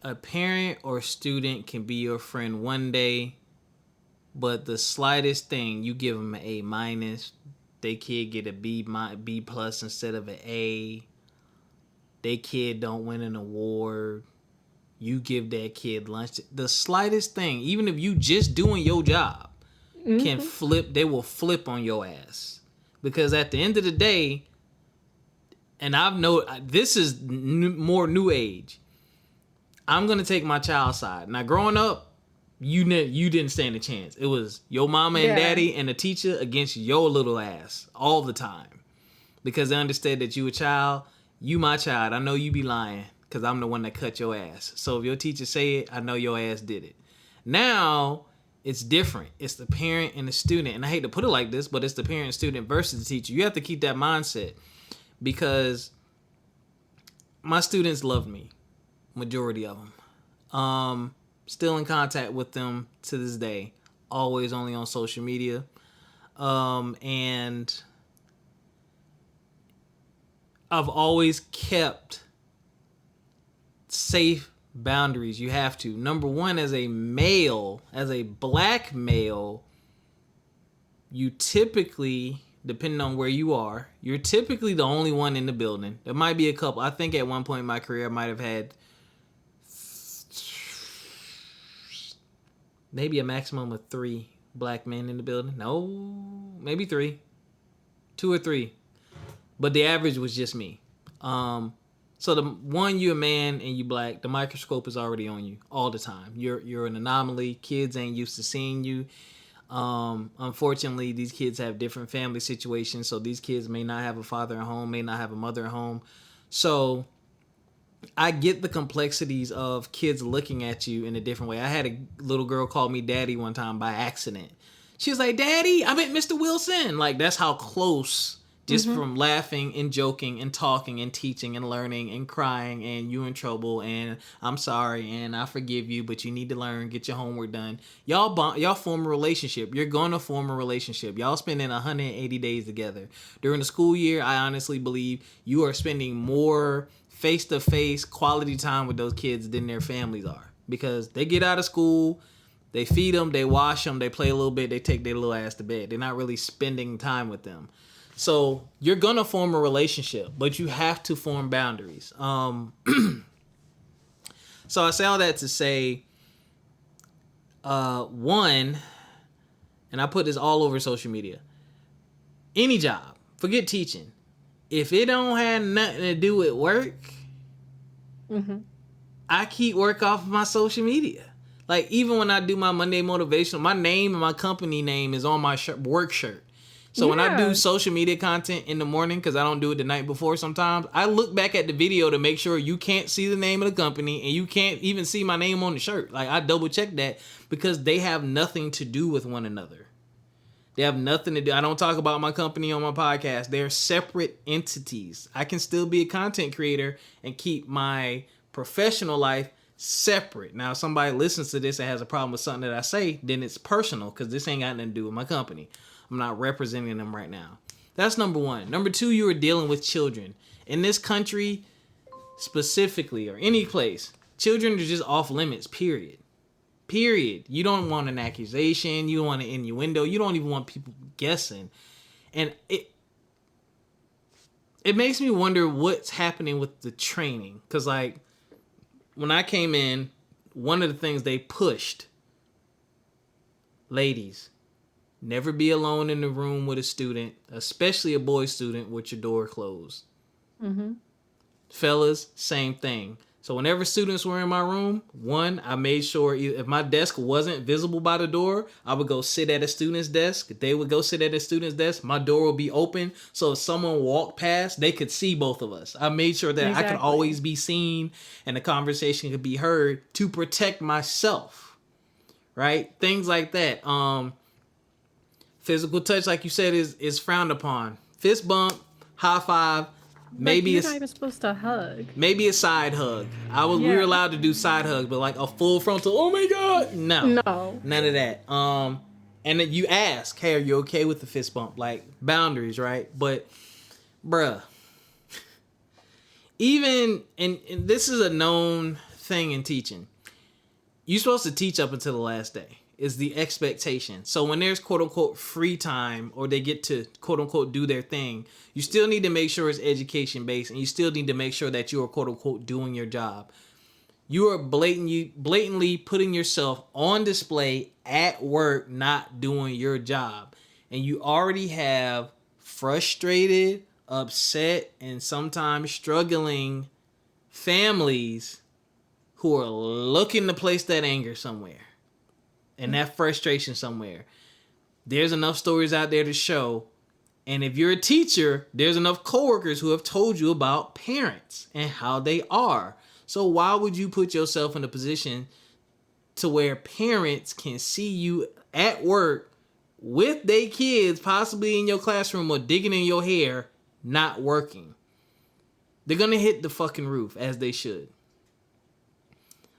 A parent or student can be your friend one day, but the slightest thing, you give them an A-, they kid get a B+ instead of an A, they kid don't win an award, you give that kid lunch. The slightest thing, even if you just doing your job, can flip. They will flip on your ass, because at the end of the day, and this is more new age. I'm gonna take my child's side. Now, growing up, you didn't stand a chance. It was your mama and daddy and the teacher against your little ass all the time, because they understood that you a child. You my child. I know you be lying because I'm the one that cut your ass. So if your teacher say it, I know your ass did it. Now it's different. It's the parent and the student. And I hate to put it like this, but it's the parent and student versus the teacher. You have to keep that mindset, because my students love me. Majority of them. Still in contact with them to this day. Always only on social media. And I've always kept safe boundaries. You have to. Number one, as a male, as a black male, you typically, depending on where you are, you're typically the only one in the building. There might be a couple. I think at one point in my career, I might have had maybe a maximum of 3 black men in the building. No, maybe 3. 2 or 3. But the average was just me. So the one, you a man and you black, the microscope is already on you all the time. You're an anomaly. Kids ain't used to seeing you. Unfortunately, these kids have different family situations. So these kids may not have a father at home, may not have a mother at home. So I get the complexities of kids looking at you in a different way. I had a little girl call me daddy one time by accident. She was like, "Daddy, I met Mr. Wilson." Like, that's how close, just from laughing and joking and talking and teaching and learning and crying and you in trouble and I'm sorry and I forgive you, but you need to learn, get your homework done. Y'all form a relationship. You're going to form a relationship. Y'all spending 180 days together. During the school year, I honestly believe you are spending more face-to-face quality time with those kids than their families are, because they get out of school, they feed them, they wash them, they play a little bit, they take their little ass to bed. They're not really spending time with them. So you're gonna form a relationship, but you have to form boundaries. So I say all that to say, one, and I put this all over social media, any job, forget teaching, if it don't have nothing to do with work, I keep work off of my social media. Like, even when I do my Monday motivational, my name and my company name is on my work shirt. So when I do Yeah. social media content in the morning, because I don't do it the night before sometimes, I look back at the video to make sure you can't see the name of the company and you can't even see my name on the shirt. Like, I double check that because they have nothing to do with one another. They have nothing to do. I don't talk about my company on my podcast. They're separate entities. I can still be a content creator and keep my professional life separate. Now, if somebody listens to this and has a problem with something that I say, then it's personal because this ain't got nothing to do with my company. I'm not representing them right now. That's number one. Number two, you are dealing with children. In this country, specifically, or any place, children are just off limits, period. Period. You don't want an accusation. You don't want an innuendo. You don't even want people guessing. And it makes me wonder what's happening with the training. Because, like, when I came in, one of the things they pushed, ladies, never be alone in the room with a student, especially a boy student, with your door closed. Mm-hmm. Fellas, same thing. So whenever students were in my room, one, I made sure if my desk wasn't visible by the door, I would go sit at a student's desk. They would go sit at a student's desk. My door would be open. So if someone walked past, they could see both of us. I made sure that I could always be seen and the conversation could be heard to protect myself. Right? Things like that. Physical touch, like you said, is frowned upon. Fist bump, high five. Maybe you're not even supposed to hug. Maybe a side hug. We were allowed to do side hugs, but like a full frontal, oh my god, no, none of that. And then you ask, hey, are you okay with the fist bump? Like, boundaries, right? But, bruh, even and this is a known thing in teaching. You're supposed to teach up until the last day. Is the expectation. So when there's quote unquote free time or they get to quote unquote do their thing, you still need to make sure it's education based and you still need to make sure that you are quote unquote doing your job. You are blatantly putting yourself on display at work, not doing your job. And you already have frustrated, upset, and sometimes struggling families who are looking to place that anger somewhere. And that frustration somewhere. There's enough stories out there to show. And if you're a teacher, there's enough coworkers who have told you about parents and how they are. So why would you put yourself in a position to where parents can see you at work with their kids, possibly in your classroom or digging in your hair, not working? They're going to hit the fucking roof, as they should.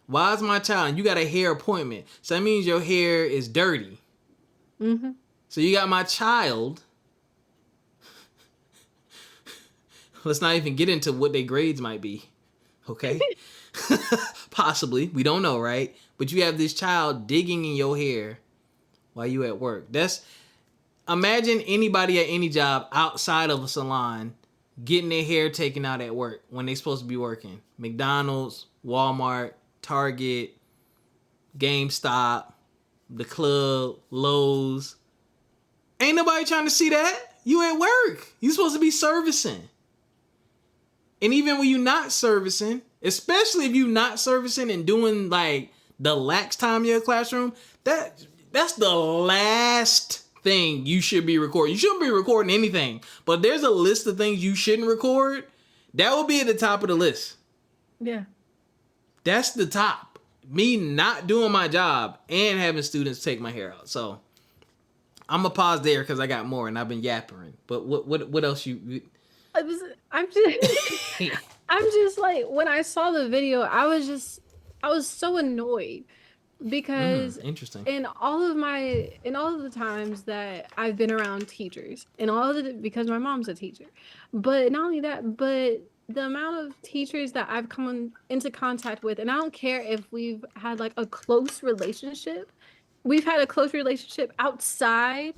Why is my child? And you got a hair appointment. So that means your hair is dirty. Mm-hmm. So you got my child. Let's not even get into what their grades might be. Okay? Possibly. We don't know, right? But you have this child digging in your hair while you at work. Imagine anybody at any job outside of a salon getting their hair taken out at work when they're supposed to be working. McDonald's, Walmart, Target, GameStop, the club, Lowe's. Ain't nobody trying to see that. You at work. You supposed to be servicing. And even when you're not servicing, especially if you're not servicing and doing like the lax time in your classroom, that's the last thing you should be recording. You shouldn't be recording anything. But there's a list of things you shouldn't record. That will be at the top of the list. Yeah. That's the top. Me not doing my job and having students take my hair out. So I'm gonna pause there because I got more and I've been yappering. But what else you? I'm just like, when I saw the video, I was so annoyed because interesting. in all of the times that I've been around teachers because my mom's a teacher, but not only that, but the amount of teachers that I've come into contact with, and I don't care if we've had like a close relationship, we've had a close relationship outside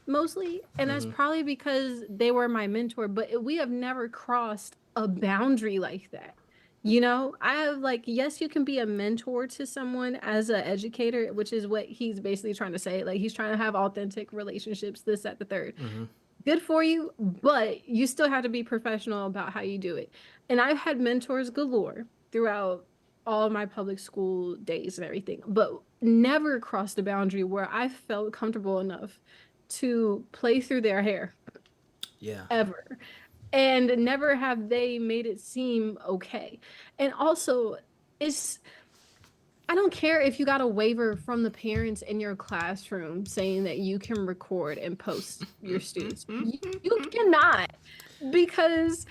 mostly, and that's probably because they were my mentor, but we have never crossed a boundary like that. You know, I have like, yes, you can be a mentor to someone as an educator, which is what he's basically trying to say. Like, he's trying to have authentic relationships, this, that, the third. Good for you, but you still have to be professional about how you do it. And I've had mentors galore throughout all of my public school days and everything, but never crossed a boundary where I felt comfortable enough to play through their hair Yeah. ever. And never have they made it seem okay. And also, it's I don't care if you got a waiver from the parents in your classroom saying that you can record and post your students. You cannot, because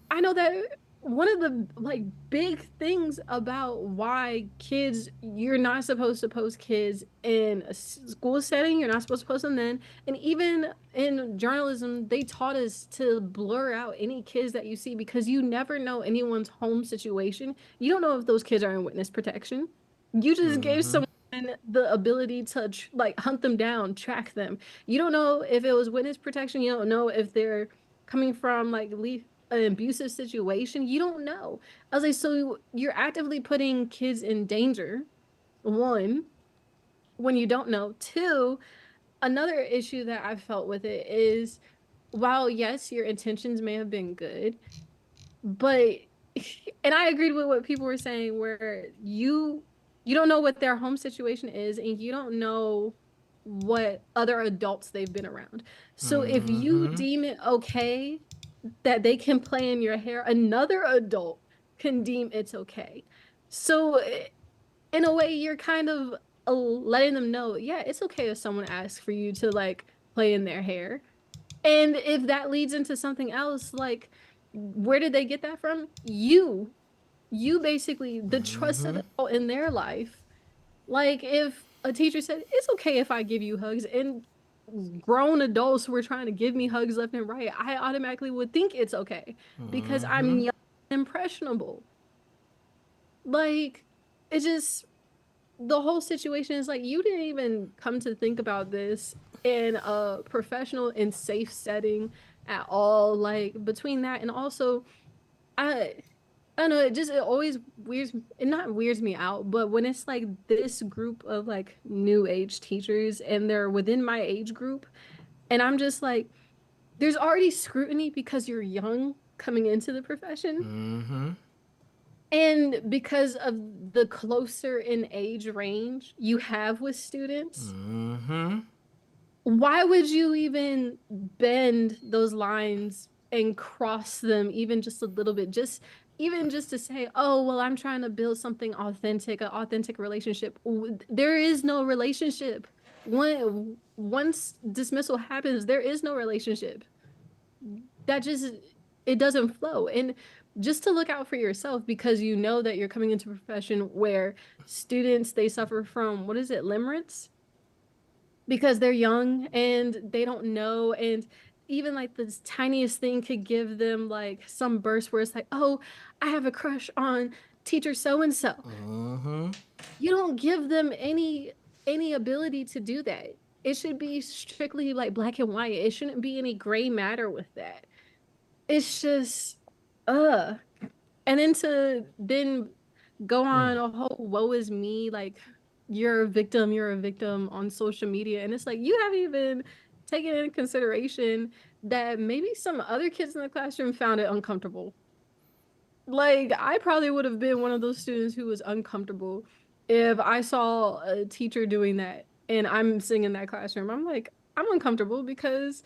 I know that one of the like big things about why kids you're not supposed to post kids in a school setting, you're not supposed to post them then, and even in journalism they taught us to blur out any kids that you see because you never know anyone's home situation. You don't know if those kids are in witness protection. You just gave Mm-hmm. someone the ability to like hunt them down, track them. You don't know if it was witness protection. You don't know if they're coming from like an abusive situation. You don't know. I was like, so you're actively putting kids in danger. One, when you don't know. Two, another issue that I felt with it is while yes, your intentions may have been good, but and I agreed with what people were saying where you don't know what their home situation is and you don't know what other adults they've been around. So if you Mm-hmm. deem it okay that they can play in your hair, another adult can deem it's okay. So in a way, you're kind of letting them know, yeah, it's okay if someone asks for you to like play in their hair. And if that leads into something else, like where did they get that from? You basically the trusted Mm-hmm. adult in their life. Like if a teacher said, it's okay if I give you hugs, and grown adults were trying to give me hugs left and right, I automatically would think it's okay because Mm-hmm. I'm young and impressionable. Like, it just, the whole situation is like, you didn't even come to think about this in a professional and safe setting at all. Like, between that and also, I, I don't know, it always it not weirds me out, but when it's like this group of like new age teachers and they're within my age group, and I'm just like, there's already scrutiny because you're young coming into the profession. Mm-hmm. And because of the closer in age range you have with students, Mm-hmm. why would you even bend those lines and cross them even just a little bit? Just even just to say, oh, well, I'm trying to build something authentic, an authentic relationship. There is no relationship. Once dismissal happens, there is no relationship. That just it doesn't flow. And just to look out for yourself because you know that you're coming into a profession where students they suffer from what is it, limerence? Because they're young and they don't know, and even like the tiniest thing could give them like some burst where it's like, oh, I have a crush on teacher so and so. Mm-hmm. You don't give them any ability to do that. It should be strictly like black and white. It shouldn't be any gray matter with that. It's just uh and then go on a whole woe is me, like you're a victim on social media. And it's like you haven't even taken into consideration that maybe some other kids in the classroom found it uncomfortable. Like I probably would have been one of those students who was uncomfortable if I saw a teacher doing that and I'm sitting in that classroom. I'm like, I'm uncomfortable because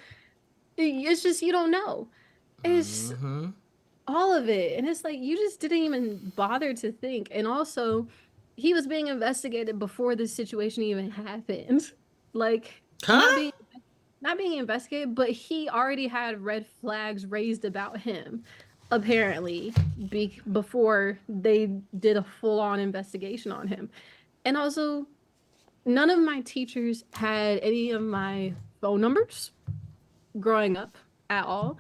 it's just you don't know. It's Mm-hmm. all of it. And it's like you just didn't even bother to think. And also, he was being investigated before this situation even happened. Like Huh? not being investigated, but he already had red flags raised about him apparently before they did a full-on investigation on him. And also, none of my teachers had any of my phone numbers growing up at all.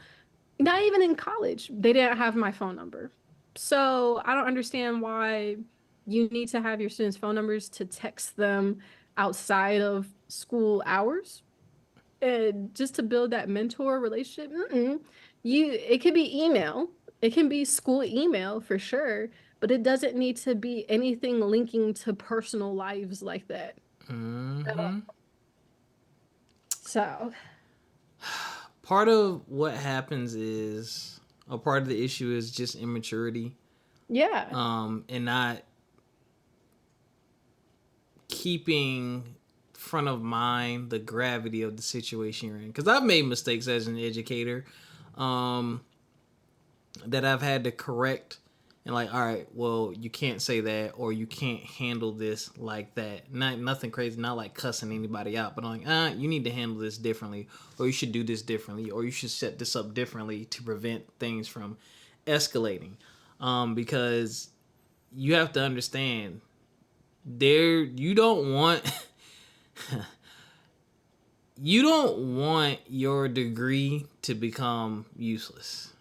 Not even in college, they didn't have my phone number. So I don't understand why you need to have your students' phone numbers to text them outside of school hours. And just to build that mentor relationship. It could be email. It can be school email for sure, but it doesn't need to be anything linking to personal lives like that. Mm-hmm. So, Part of what happens is, a part of the issue is just immaturity, yeah. and not keeping front of mind the gravity of the situation you're in. Because I've made mistakes as an educator that I've had to correct. And like, all right, well, you can't say that, or you can't handle this like that. Nothing crazy, not like cussing anybody out, but I'm like, you need to handle this differently, or you should do this differently, or you should set this up differently to prevent things from escalating. Because you have to understand, you don't want you don't want your degree to become useless.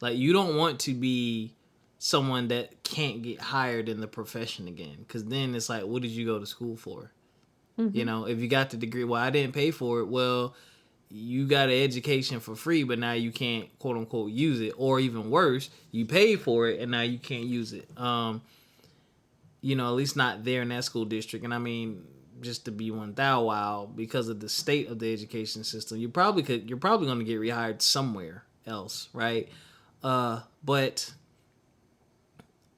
Like, you don't want to be someone that can't get hired in the profession again, because then it's like, what did you go to school for? Mm-hmm. You know, if you got the degree, well, I didn't pay for it. Well, you got an education for free, but now you can't, quote unquote, use it. Or even worse, you paid for it and now you can't use it. You know, at least not there in that school district. And I mean, just to be one thou wow, because of the state of the education system, you're probably going to get rehired somewhere else, right? But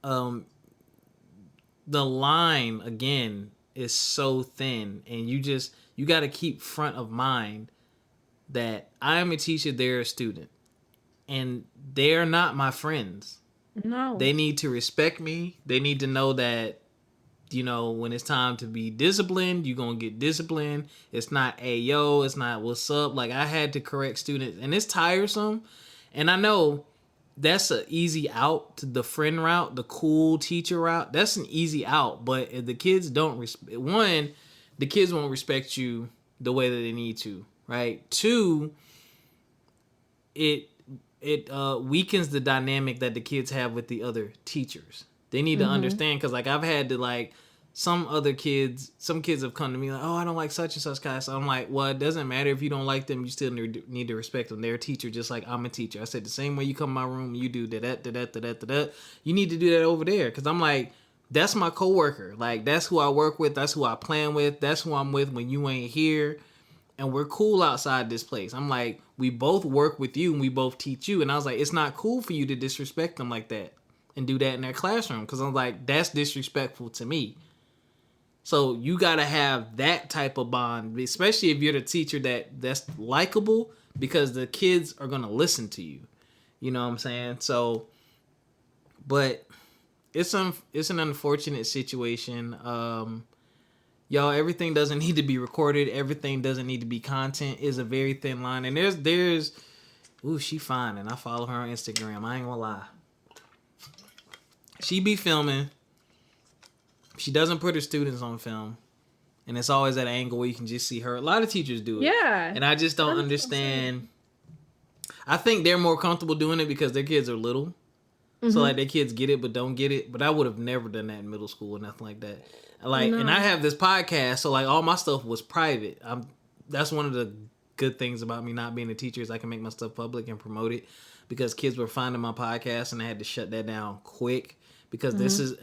the line again is so thin, and you got to keep front of mind that I am a teacher, they're a student, and they're not my friends. No. They need to respect me. They need to know that, you know, when it's time to be disciplined, you're going to get disciplined. It's not, hey, yo, it's not, what's up? Like, I had to correct students, and it's tiresome. And I know that's an easy out, to the friend route, the cool teacher route. That's an easy out. But if the kids don't respect, one, the kids won't respect you the way that they need to, right? Two, it weakens the dynamic that the kids have with the other teachers. They need to understand, because like I've had to, like, some kids have come to me like, oh, I don't like such and such guys. So I'm like, well, it doesn't matter if you don't like them, you still need to respect them. They're a teacher, just like I'm a teacher. I said, the same way you come in my room, you do that. You need to do that over there, because I'm like, that's my coworker. Like, that's who I work with. That's who I plan with. That's who I'm with when you ain't here. And we're cool outside this place. I'm like, we both work with you and we both teach you. And I was like, it's not cool for you to disrespect them like that and do that in their classroom. Because I'm like, that's disrespectful to me. So you got to have that type of bond, especially if you're the teacher that's likable, because the kids are going to listen to you. You know what I'm saying? So, but it's an unfortunate situation. Y'all, everything doesn't need to be recorded. Everything doesn't need to be content. Is a very thin line. And there's, ooh, she fine. And I follow her on Instagram. I ain't gonna lie. She be filming. She doesn't put her students on film. And it's always that angle where you can just see her. A lot of teachers do it. Yeah. And I just don't understand. I think they're more comfortable doing it because their kids are little. So like their kids get it but don't get it. But I would have never done that in middle school or nothing like that. Like, no. And I have this podcast, so like all my stuff was private. That's one of the good things about me not being a teacher, is I can make my stuff public and promote it, because kids were finding my podcast and I had to shut that down quick, because this is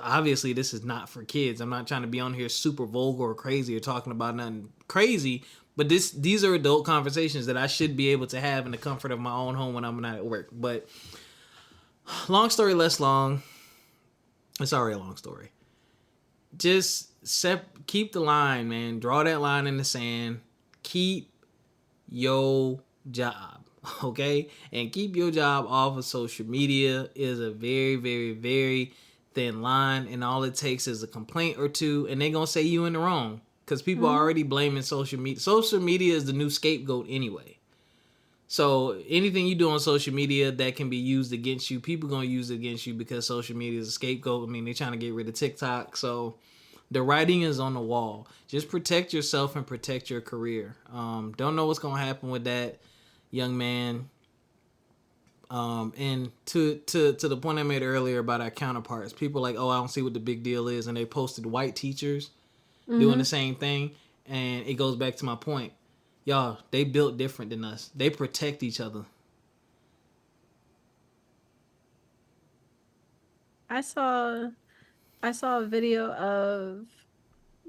obviously this is not for kids. I'm not trying to be on here super vulgar or crazy or talking about nothing crazy, but these are adult conversations that I should be able to have in the comfort of my own home when I'm not at work. But long story less long, it's already a long story. Just keep the line, man. Draw that line in the sand. Keep your job, okay? And keep your job off of social media. Is a very, very, very thin line, and all it takes is a complaint or two, and they're gonna say you in the wrong, because people are already blaming social media. Social media is the new scapegoat anyway. So anything you do on social media that can be used against you, people gonna use it against you, because social media is a scapegoat. I mean, they're trying to get rid of TikTok. So the writing is on the wall. Just protect yourself and protect your career. Don't know what's gonna happen with that young man. And to the point I made earlier about our counterparts, people like, oh, I don't see what the big deal is, and they posted white teachers doing the same thing, and it goes back to my point. Y'all, they built different than us. They protect each other. I saw a video of,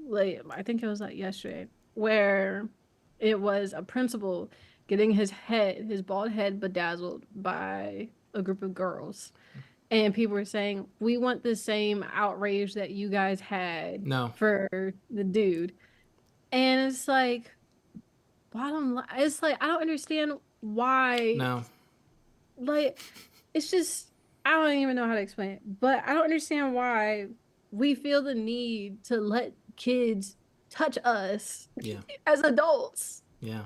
like, I think it was like yesterday, where it was a principal getting his bald head bedazzled by a group of girls. And people were saying, we want the same outrage that you guys had No. for the dude. And it's like, bottom line, it's like, I don't understand why. No. Like, it's just, I don't even know how to explain it, but I don't understand why we feel the need to let kids touch us Yeah. as adults. Yeah.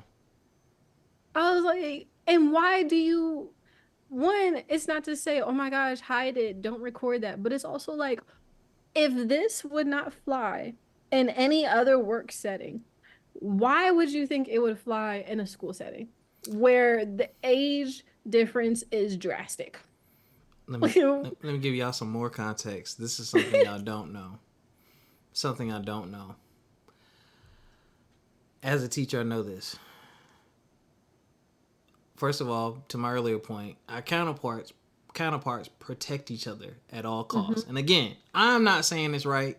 I was like, and why do you, one, it's not to say, oh my gosh, hide it, don't record that, but it's also like, if this would not fly in any other work setting, why would you think it would fly in a school setting where the age difference is drastic? Let me give y'all some more context. This is something y'all don't know. Something I don't know. As a teacher, I know this. First of all, to my earlier point, our counterparts protect each other at all costs. And again, I'm not saying this right.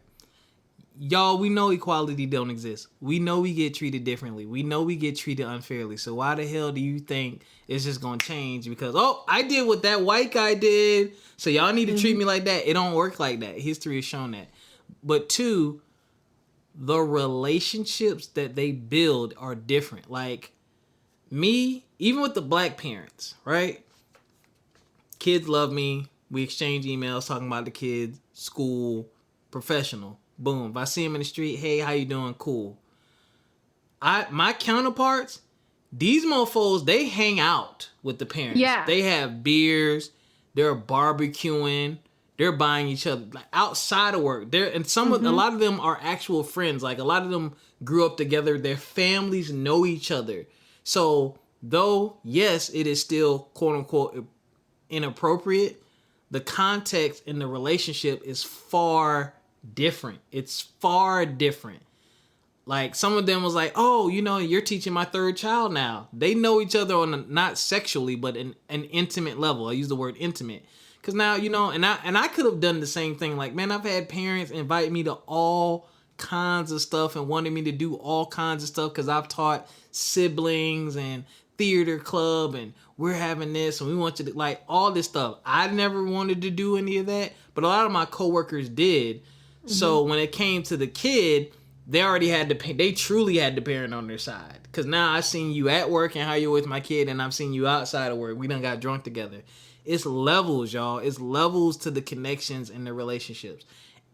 Y'all, we know equality don't exist. We know we get treated differently. We know we get treated unfairly. So why the hell do you think it's just going to change? Because, oh, I did what that white guy did, so y'all need to treat me like that. It don't work like that. History has shown that. But two, the relationships that they build are different. Like, me, even with the black parents, right? Kids love me. We exchange emails talking about the kids, school, professional. Boom. If I see them in the street, hey, how you doing? Cool. My counterparts, these mofos, they hang out with the parents. Yeah. They have beers. They're barbecuing. They're buying each other like outside of work. A lot of them are actual friends. Like a lot of them grew up together. Their families know each other. So though, yes, it is still quote unquote inappropriate, the context in the relationship is far different. It's far different. Like some of them was like, oh, you're teaching my third child now. They know each other on not sexually, but an intimate level. I use the word intimate. Cause now, and I could have done the same thing. Like, man, I've had parents invite me to all kinds of stuff and wanted me to do all kinds of stuff because I've taught siblings and theater club and we're having this and we want you to like all this stuff. I never wanted to do any of that, but a lot of my coworkers did. So when it came to the kid, they already had they truly had the parent on their side. Cause now I've seen you at work and how you're with my kid, and I've seen you outside of work. We done got drunk together. It's levels, y'all. It's levels to the connections and the relationships.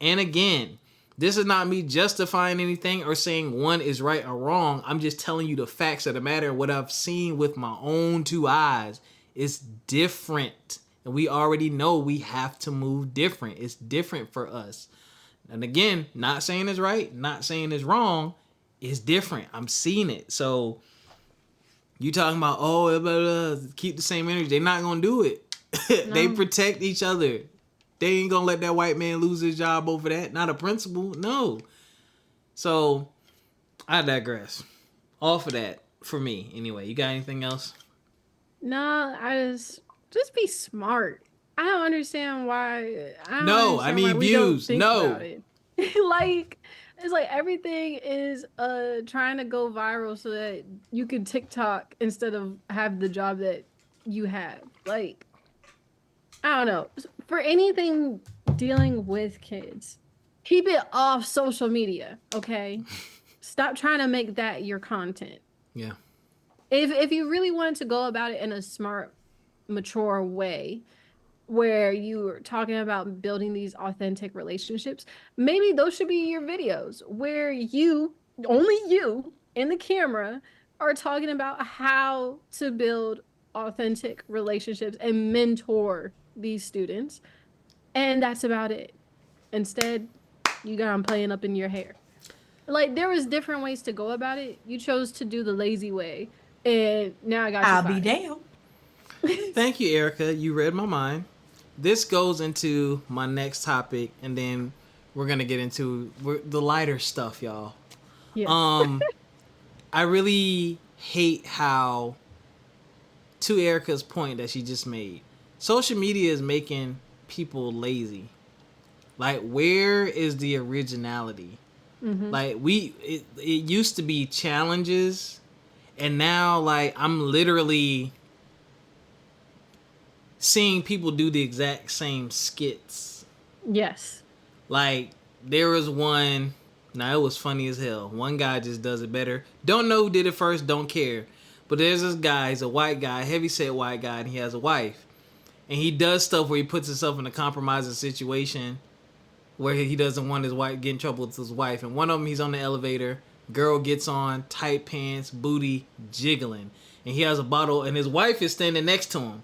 And again, this is not me justifying anything or saying one is right or wrong. I'm just telling you the facts of the matter. What I've seen with my own two eyes is different. And we already know we have to move different. It's different for us. And again, not saying it's right, not saying it's wrong. It's different. I'm seeing it. So you talking about, blah, blah, blah, keep the same energy. They're not going to do it. No. They protect each other. They ain't going to let that white man lose his job over that. Not a principal. No. So I digress. Off of that for me. Anyway, you got anything else? No, I just be smart. I don't understand why. I mean views. No. Like, it's like everything is trying to go viral so that you can TikTok instead of have the job that you have. Like, I don't know. For anything dealing with kids, keep it off social media, okay? Stop trying to make that your content. Yeah. If you really wanted to go about it in a smart, mature way, where you are talking about building these authentic relationships, maybe those should be your videos where only you in the camera are talking about how to build authentic relationships and mentor these students. And that's about it. Instead, you got them playing up in your hair. Like, there was different ways to go about it. You chose to do the lazy way. And now I got you. I'll be damned. Thank you, Erica. You read my mind. This goes into my next topic, and then we're gonna get into the lighter stuff, y'all. Yeah. I really hate how, to Erica's point that she just made, social media is making people lazy. Like, where is the originality? Mm-hmm. Like, it used to be challenges, and now, like, I'm literally seeing people do the exact same skits. Yes. Like, there was one Now, it was funny as hell. One guy just does it better. Don't know who did it first, don't care. But there's this guy, he's a white guy, heavyset white guy, and he has a wife. And he does stuff where he puts himself in a compromising situation where he doesn't want his wife get in trouble with his wife. And one of them, he's on the elevator. Girl gets on, tight pants, booty, jiggling. And he has a bottle, and his wife is standing next to him.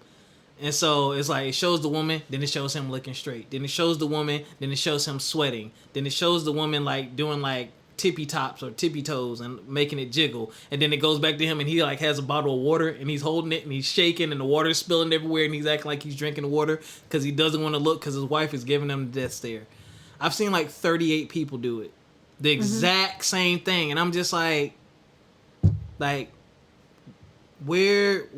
And so it's like, it shows the woman, then it shows him looking straight. Then it shows the woman, then it shows him sweating. Then it shows the woman like doing like tippy tops or tippy toes and making it jiggle. And then it goes back to him and he like has a bottle of water and he's holding it and he's shaking and the water's spilling everywhere and he's acting like he's drinking the water because he doesn't want to look because his wife is giving him the death stare. I've seen like 38 people do it. The exact same thing. And I'm just like, why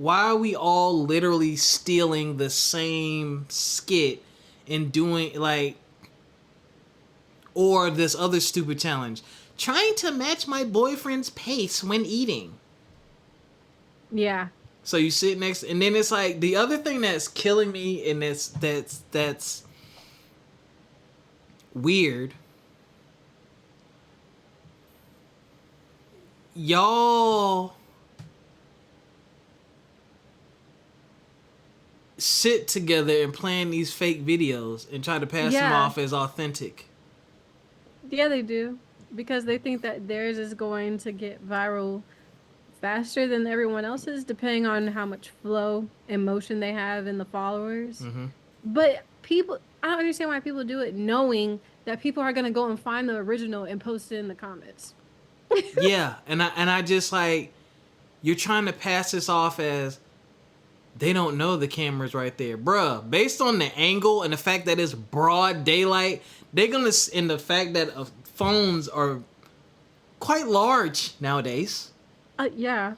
are we all literally stealing the same skit and doing like, or this other stupid challenge, trying to match my boyfriend's pace when eating. Yeah. So you sit next, and then it's like the other thing that's killing me, and that's weird. Y'all sit together and plan these fake videos and try to pass them off as authentic. Yeah, they do. Because they think that theirs is going to get viral faster than everyone else's, depending on how much flow and motion they have in the followers. Mm-hmm. But people, I don't understand why people do it knowing that people are going to go and find the original and post it in the comments. Yeah, and I just like, you're trying to pass this off as they don't know the camera's right there. Bruh, based on the angle and the fact that it's broad daylight, they're going to, and the fact that phones are quite large nowadays. Yeah.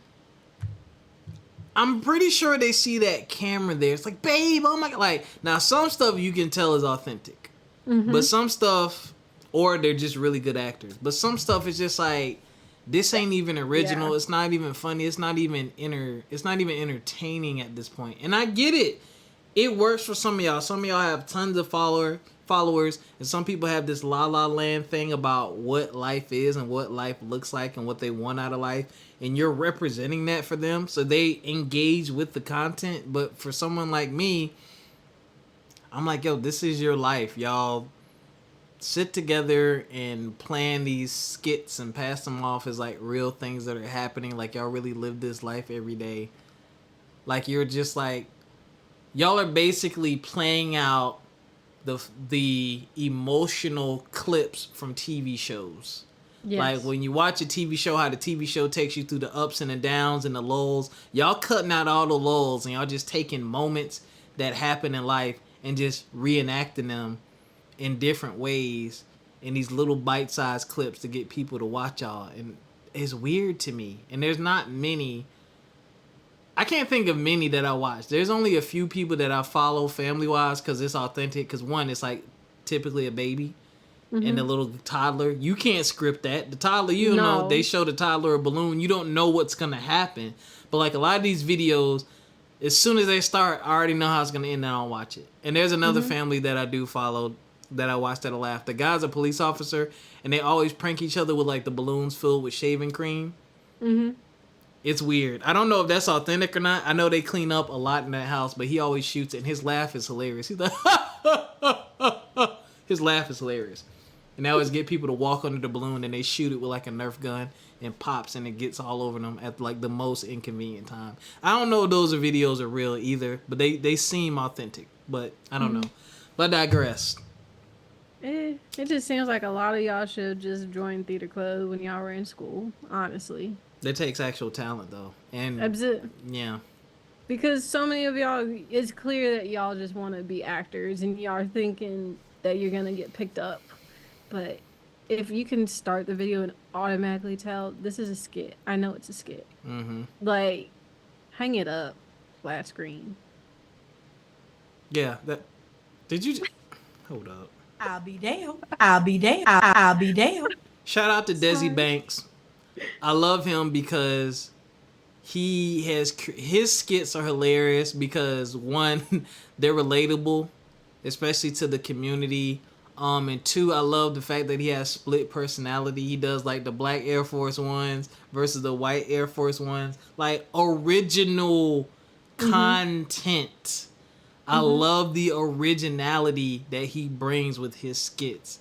I'm pretty sure they see that camera there. It's like, babe, oh my God. Like, now some stuff you can tell is authentic. Mm-hmm. But some stuff, or they're just really good actors. But some stuff is just like, this ain't even original. Yeah. It's not even funny. It's not even entertaining at this point. And I get it. It works for some of y'all. Some of y'all have tons of followers, and some people have this La La Land thing about what life is and what life looks like and what they want out of life, and you're representing that for them, so they engage with the content. But for someone like me, I'm like, yo, this is your life. Y'all sit together and plan these skits and pass them off as like real things that are happening, like y'all really live this life every day. Like, you're just like, y'all are basically playing out the emotional clips from TV shows. Yes. Like when you watch a TV show, how the TV show takes you through the ups and the downs and the lulls. Y'all cutting out all the lulls and y'all just taking moments that happen in life and just reenacting them in different ways in these little bite-sized clips to get people to watch y'all. And it's weird to me. And there's not many. I can't think of many that I watch. There's only a few people that I follow family-wise because it's authentic. Because one, it's like typically a baby and a little toddler. You can't script that. The toddler, you don't know. They show the toddler a balloon. You don't know what's going to happen. But like a lot of these videos, as soon as they start, I already know how it's going to end and I'll watch it. And there's another family that I do follow that I watch that'll laugh. The guy's a police officer and they always prank each other with like the balloons filled with shaving cream. Mm-hmm. It's weird. I don't know if that's authentic or not. I know they clean up a lot in that house, but he always shoots it, and his laugh is hilarious. He's like, his laugh is hilarious. And they always get people to walk under the balloon, and they shoot it with like a Nerf gun, and pops, and it gets all over them at like the most inconvenient time. I don't know if those videos are real either, but they seem authentic. But I don't know. But I digress. It just seems like a lot of y'all should just join theater club when y'all were in school, honestly. That takes actual talent, though. And yeah. Because so many of y'all, it's clear that y'all just want to be actors and y'all are thinking that you're going to get picked up. But if you can start the video and automatically tell, this is a skit. I know it's a skit. Mm-hmm. Like, hang it up, flat screen. Yeah. Did you... Hold up. I'll be damned. I'll be damned. I'll be damned. Shout out to Desi Banks. I love him because his skits are hilarious because one, they're relatable, especially to the community And two, I love the fact that he has split personality. He does like the black Air Force ones versus the white Air Force ones. Like original content. I love the originality that he brings with his skits.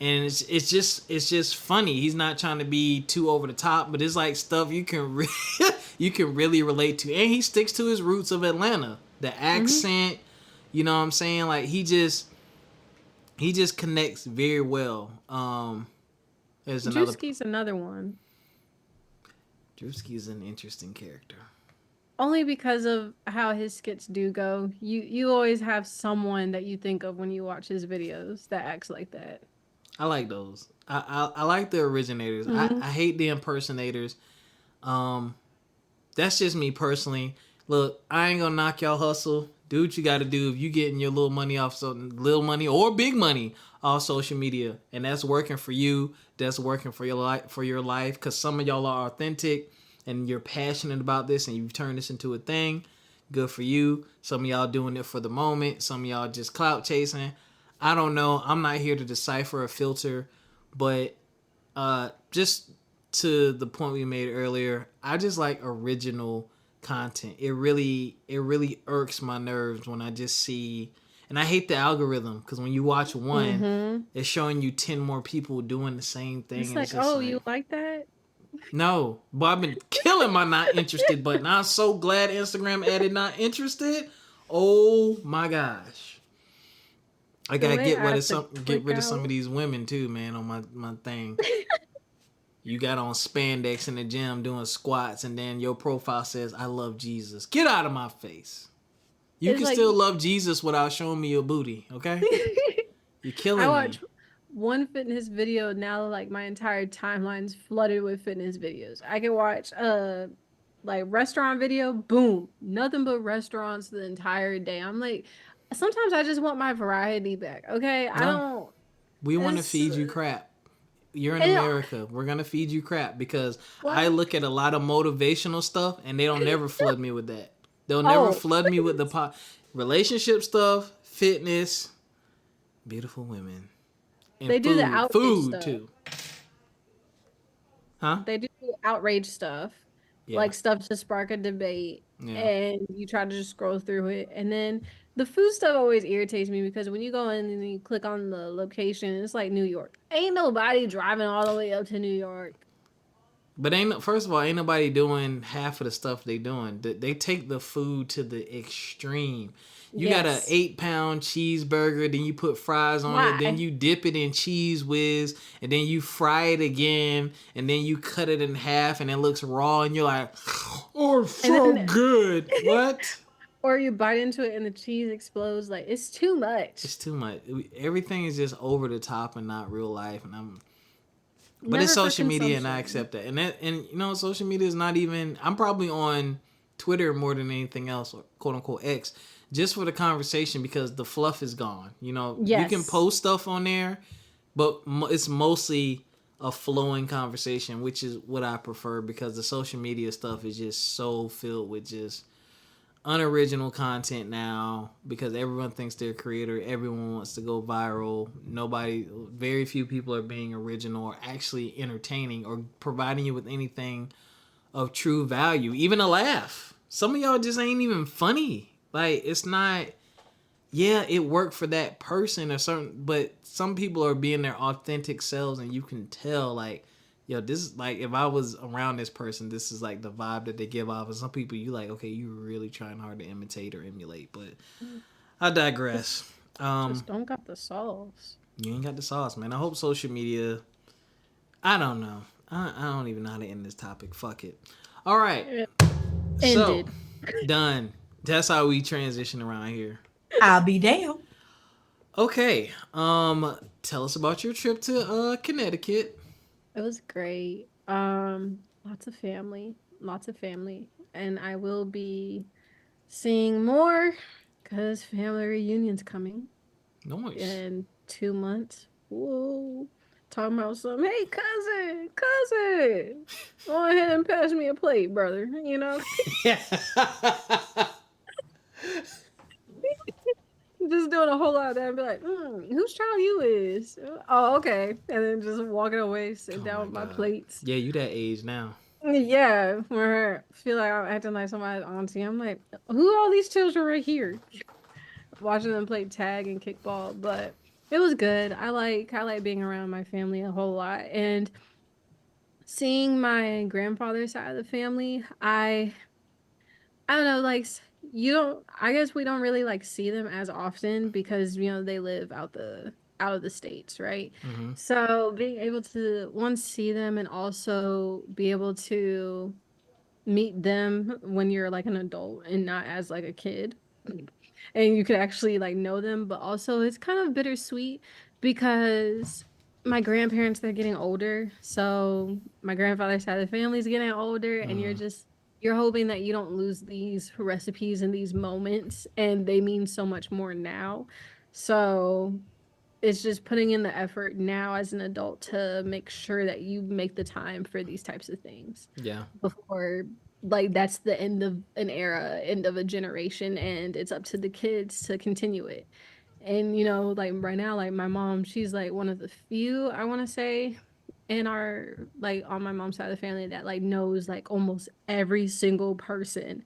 And it's just funny. He's not trying to be too over the top, but it's like stuff you can you can really relate to. And he sticks to his roots of Atlanta. The accent, you know what I'm saying? Like he just connects very well. There's another Drewski's another one. Drewski's an interesting character. Only because of how his skits do go. You always have someone that you think of when you watch his videos that acts like that. I like those. I like the originators. I hate the impersonators. That's just me personally. Look, I ain't gonna knock y'all hustle. Do what you got to do if you getting your little money off something, little money or big money off social media, and that's working for you. That's working for your life. Because some of y'all are authentic and you're passionate about this, and you've turned this into a thing. Good for you. Some of y'all doing it for the moment. Some of y'all just clout chasing. I don't know. I'm not here to decipher or filter, but just to the point we made earlier, I just like original content. It really irks my nerves when I just see, and I hate the algorithm because when you watch one, it's showing you 10 more people doing the same thing. It's and like, it's just oh, you like that? No, but I've been killing my not interested button. I'm so glad Instagram added not interested. Oh my gosh. I gotta get rid of some of these women too, man, on my thing. You got on spandex in the gym doing squats, and then your profile says, I love Jesus. Get out of my face. You can still love Jesus without showing me your booty, okay? You're killing me. I watch one fitness video now, like my entire timeline's flooded with fitness videos. I can watch like restaurant video, boom, nothing but restaurants the entire day. I'm like, sometimes I just want my variety back, okay? No, I don't. We want to feed you crap. You're in America. We're going to feed you crap because I look at a lot of motivational stuff and they don't never flood me with that. They'll never flood me with the relationship stuff, fitness, beautiful women. And they do the outrage food stuff. too. Huh? They do outrage stuff. Yeah. Like stuff to spark a debate. Yeah. And you try to just scroll through it. And then the food stuff always irritates me because when you go in and you click on the location, it's like New York. Ain't nobody driving all the way up to New York. But first of all, ain't nobody doing half of the stuff they doing. They take the food to the extreme. You got an 8-pound cheeseburger, then you put fries on it, then you dip it in Cheese Whiz, and then you fry it again, and then you cut it in half, and it looks raw, and you're like, oh, it's so good. What? Or you bite into it and the cheese explodes. Like, it's too much. It's too much. Everything is just over the top and not real life, and but it's social media, and I accept that. And you know, social media is not even. I'm probably on Twitter more than anything else, or quote unquote X, just for the conversation because the fluff is gone. You know, you can post stuff on there, but it's mostly a flowing conversation, which is what I prefer because the social media stuff is just so filled with just unoriginal content now because everyone thinks they're a creator. Everyone wants to go viral. Very few people are being original or actually entertaining or providing you with anything of true value, even a laugh. Some of y'all just ain't even funny. Like, it's not, yeah, it worked for that person or something, but some people are being their authentic selves and you can tell, like, yo, this is like, if I was around this person, this is like the vibe that they give off. And some people, you like, okay, you're really trying hard to imitate or emulate, but I digress. Just don't got the sauce. You ain't got the sauce, man. I hope social media, I don't know. I don't even know how to end this topic. Fuck it. All right. Ended. So, done. That's how we transition around here. I'll be damned. Okay. Tell us about your trip to Connecticut. It was great. Lots of family, and I will be seeing more because family reunion's coming. Nice. In 2 months. Whoa. Talking about some, hey, cousin, go ahead and pass me a plate, brother. You know? Just doing doing a whole lot of that and be like, whose child you is? Oh, okay. And then just walking away, sitting Oh down my with my god. plates. Yeah, you that age now. Yeah, where I feel like I'm acting like somebody's auntie. I'm like, who are all these children right here? Watching them play tag and kickball, but it was good. I like being around my family a whole lot. And seeing my grandfather's side of the family, I don't know, like you don't I guess we don't really like see them as often because they live out of the states, right? Mm-hmm. So being able to once see them and also be able to meet them when you're like an adult and not as like a kid and you could actually like know them, but also it's kind of bittersweet because my grandparents, they're getting older, so my grandfather's side of the family's getting older, and Mm-hmm. you're hoping that you don't lose these recipes and these moments, and they mean so much more now. So it's just putting in the effort now as an adult to make sure that you make the time for these types of things Yeah. before, like, that's the end of an era, end of a generation, and it's up to the kids to continue it. And like right now, like my mom, she's like one of the few, I want to say, in our like on my mom's side of the family that like knows like almost every single person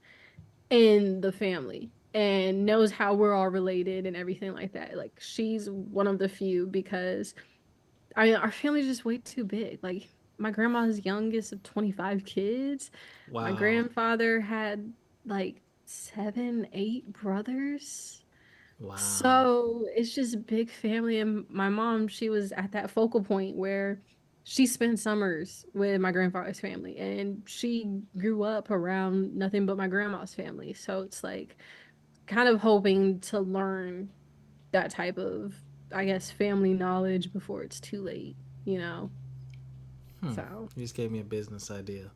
in the family and knows how we're all related and everything like that. Like she's one of the few because our family's just way too big. Like my grandma's youngest of 25 kids. My Wow. grandfather had like 7, 8 brothers. Wow. So it's just a big family. And my mom, she was at that focal point where she spent summers with my grandfather's family and she grew up around nothing but my grandma's family. So it's like kind of hoping to learn that type of, I guess, family knowledge before it's too late, you know? So. You just gave me a business idea.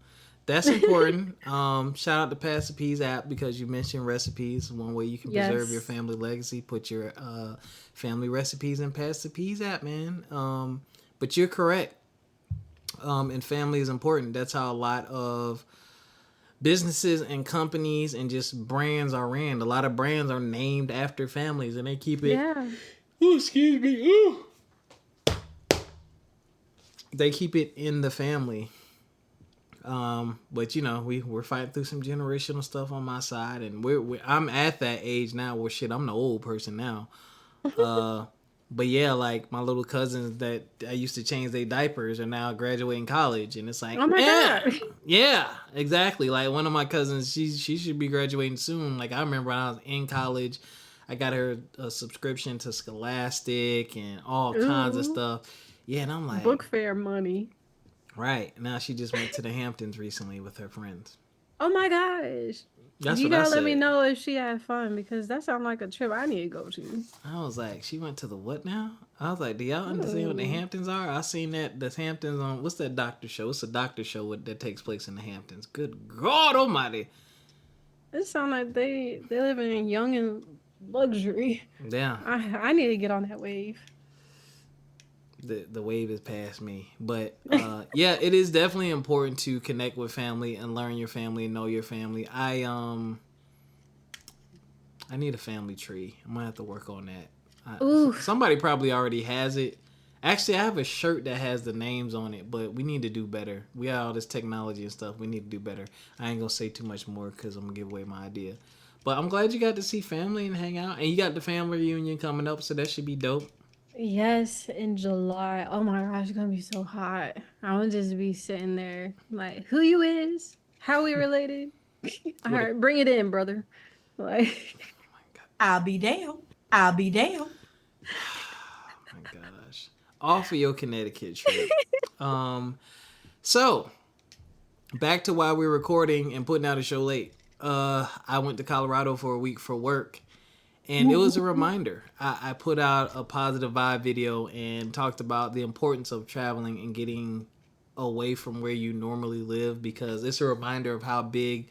That's important. Shout out to Pass the Peas app because you mentioned recipes. One way you can preserve your Yes. family legacy, put your family recipes in Pass the Peas app, man. But you're correct. And family is important. That's how a lot of businesses and companies and just brands are ran. A lot of brands are named after families, and they keep it. Yeah. Ooh, excuse me. Ooh. They keep it in the family. But we're fighting through some generational stuff on my side, and I'm at that age now where shit, I'm the old person now. Uh, but yeah, like my little cousins that I used to change their diapers are now graduating college, and it's like, Oh my yeah, God. yeah, exactly. Like one of my cousins, she should be graduating soon. Like I remember when I was in college, I got her a subscription to Scholastic and all kinds of Ooh. stuff. Yeah, and I'm like, Book fair money. right now she just went to the Hamptons recently with her friends. Oh my gosh. That's You what I gotta let me said. know if she had fun because that sounds like a trip I need to go to. I was like, she went to the what now? I was like, do y'all understand what the Ooh. Hamptons are? I seen that the Hamptons on what's that doctor show? It's a doctor show that takes place in the Hamptons. Good God Almighty! It sounds like they live in young and luxury. Yeah, I need to get on that wave. the wave is past me, but yeah, it is definitely important to connect with family and learn your family and know your family. I need a family tree. I'm gonna have to work on that. Ooh. Somebody probably already has it. Actually, I have a shirt that has the names on it, but we need to do better. We got all this technology and stuff. We need to do better. I ain't gonna say too much more because I'm gonna give away my idea. But I'm glad you got to see family and hang out, and you got the family reunion coming up, so that should be dope. Yes, in July. Oh my gosh, it's gonna be so hot. I would just be sitting there like, who you is? How we related? All With a, right, bring it in, brother. Like, I'll be down. I'll be down. my gosh, off of your Connecticut trip. Um, so back to why we're recording and putting out a show late. I went to Colorado for a week for work, and it was a reminder. I put out a positive vibe video and talked about the importance of traveling and getting away from where you normally live because it's a reminder of how big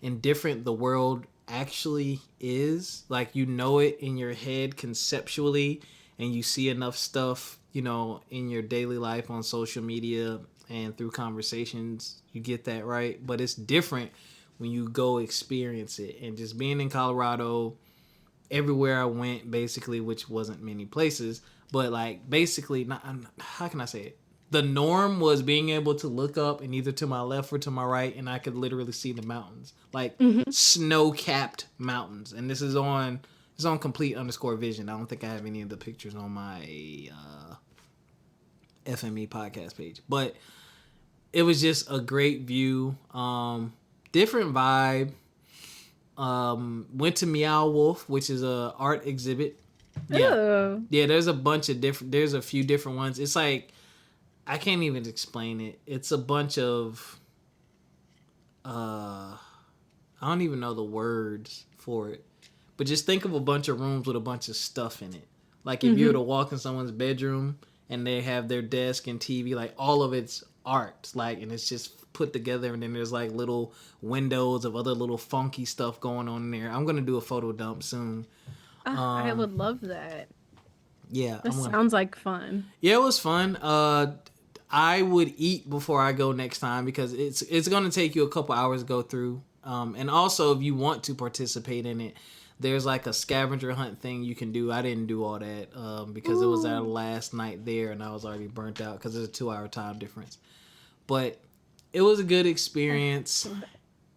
and different the world actually is. Like you know it in your head conceptually, and you see enough stuff, in your daily life on social media and through conversations, you get that right. But it's different when you go experience it. And just being in Colorado, everywhere I went, basically, which wasn't many places, but like basically, not how can I say it? The norm was being able to look up and either to my left or to my right, and I could literally see the mountains, like snow-capped mountains. And this is on complete_vision. I don't think I have any of the pictures on my FME podcast page, but it was just a great view. Different vibe. Went to Meow Wolf, which is a art exhibit. Oh. Yeah, there's a few different ones. It's like, I can't even explain it. It's a bunch of I don't even know the words for it. But just think of a bunch of rooms with a bunch of stuff in it. Like if you were to walk in someone's bedroom and they have their desk and TV, like all of it's art, like, and it's just put together, and then there's like little windows of other little funky stuff going on in there. I'm gonna do a photo dump soon. I would love that. Yeah, That sounds like fun. Yeah, it was fun. I would eat before I go next time because it's gonna take you a couple hours to go through. And also, if you want to participate in it, there's like a scavenger hunt thing you can do. I didn't do all that because it was our last night there, and I was already burnt out because there's a 2-hour time difference. But it was a good experience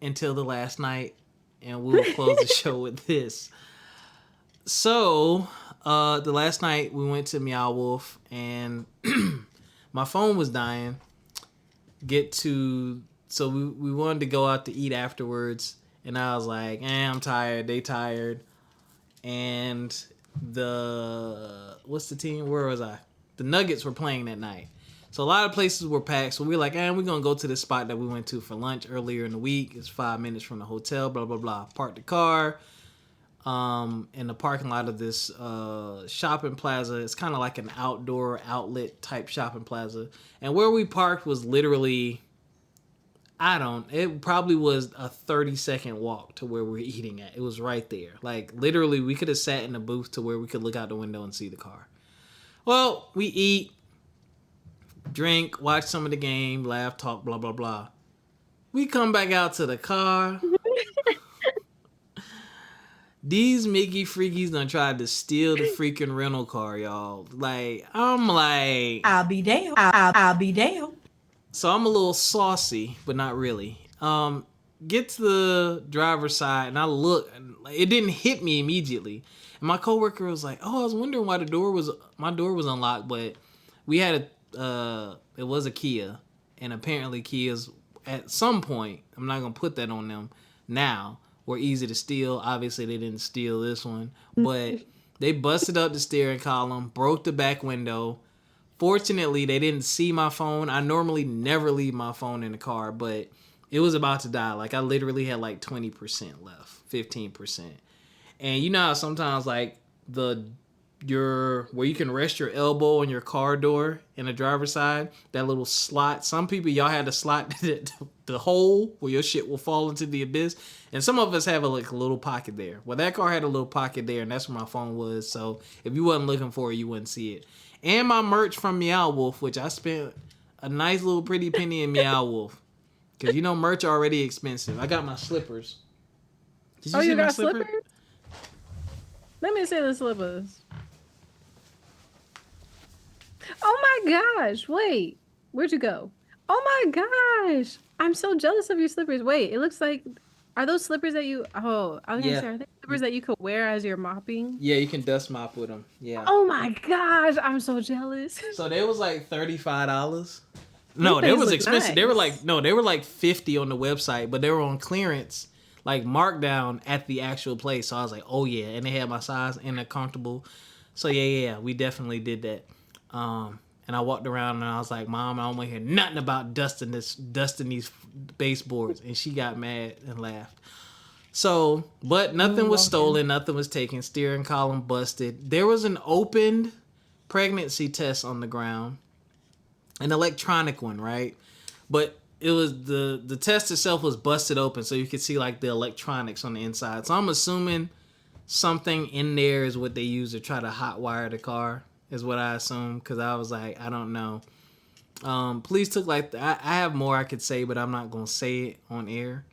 until the last night, and we'll close the show with this. So, the last night we went to Meow Wolf, and my phone was dying. So we wanted to go out to eat afterwards, and I was like, I'm tired. They tired. And what's the team? Where was I? The Nuggets were playing that night. So a lot of places were packed. So we were like, we're going to go to this spot that we went to for lunch earlier in the week. It's 5 minutes from the hotel, blah, blah, blah. Parked the car in the parking lot of this shopping plaza. It's kind of like an outdoor outlet type shopping plaza. And where we parked was literally, it probably was a 30-second walk to where we were eating at. It was right there. Like, literally, we could have sat in a booth to where we could look out the window and see the car. Well, we eat, drink, watch some of the game, laugh, talk, blah, blah, blah. We come back out to the car. These Mickey Freakies done tried to steal the freaking rental car, y'all. Like, I'm like... I'll be damned. I'll be damned. So I'm a little saucy, but not really. Get to the driver's side, and I look. And it didn't hit me immediately. And my coworker was like, I was wondering why my door was unlocked, but we had it was a Kia, and apparently Kias at some point, I'm not gonna put that on them now, were easy to steal. Obviously they didn't steal this one, but they busted up the steering column, broke the back window. Fortunately, they didn't see my phone. I normally never leave my phone in the car, but it was about to die. Like, I literally had like 20% left, 15%. And you know how sometimes like where you can rest your elbow on your car door in the driver's side, that little slot. Some people, y'all had to slot the hole where your shit will fall into the abyss. And some of us have a little pocket there. Well, that car had a little pocket there, and that's where my phone was. So if you wasn't looking for it, you wouldn't see it. And my merch from Meow Wolf, which I spent a nice little pretty penny in Meow Wolf. Because you know merch already expensive. I got my slippers. Did you see my slippers? Let me see the slippers. Oh my gosh. Wait. Where'd you go? Oh my gosh. I'm so jealous of your slippers. Wait, it looks like... Are those slippers that you... Oh, I was going to say, are they slippers that you could wear as you're mopping? Yeah, you can dust mop with them. Yeah. Oh my gosh, I'm so jealous. So they was like $35. No, they was expensive. Nice. They were like $50 on the website, but they were on clearance, like markdown at the actual place. So I was like, oh yeah, and they had my size and they're comfortable. So yeah, we definitely did that. And I walked around and I was like, Mom, I don't want to hear nothing about dusting these baseboards. And she got mad and laughed. So, but nothing was stolen, nothing was taken. Steering column busted. There was an opened pregnancy test on the ground, an electronic one, right? But it was the test itself was busted open, so you could see like the electronics on the inside. So I'm assuming something in there is what they use to try to hotwire the car. Is what I assume, because I was like, I don't know. Police took I have more I could say, but I'm not gonna say it on air.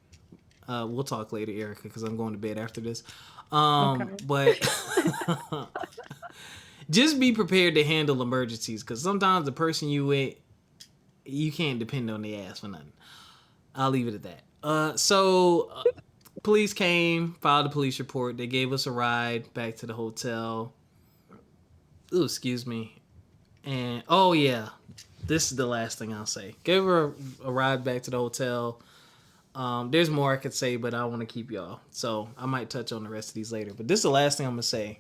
We'll talk later, Erica, because I'm going to bed after this. Okay. But just be prepared to handle emergencies, because sometimes the person you with, you can't depend on their ass for nothing. I'll leave it at that. So police came, filed a police report. They gave us a ride back to the hotel. Ooh, excuse me. And oh yeah, this is the last thing I'll say. Gave her a ride back to the hotel. There's more I could say, but I want to keep y'all, so I might touch on the rest of these later. But this is the last thing I'm gonna say.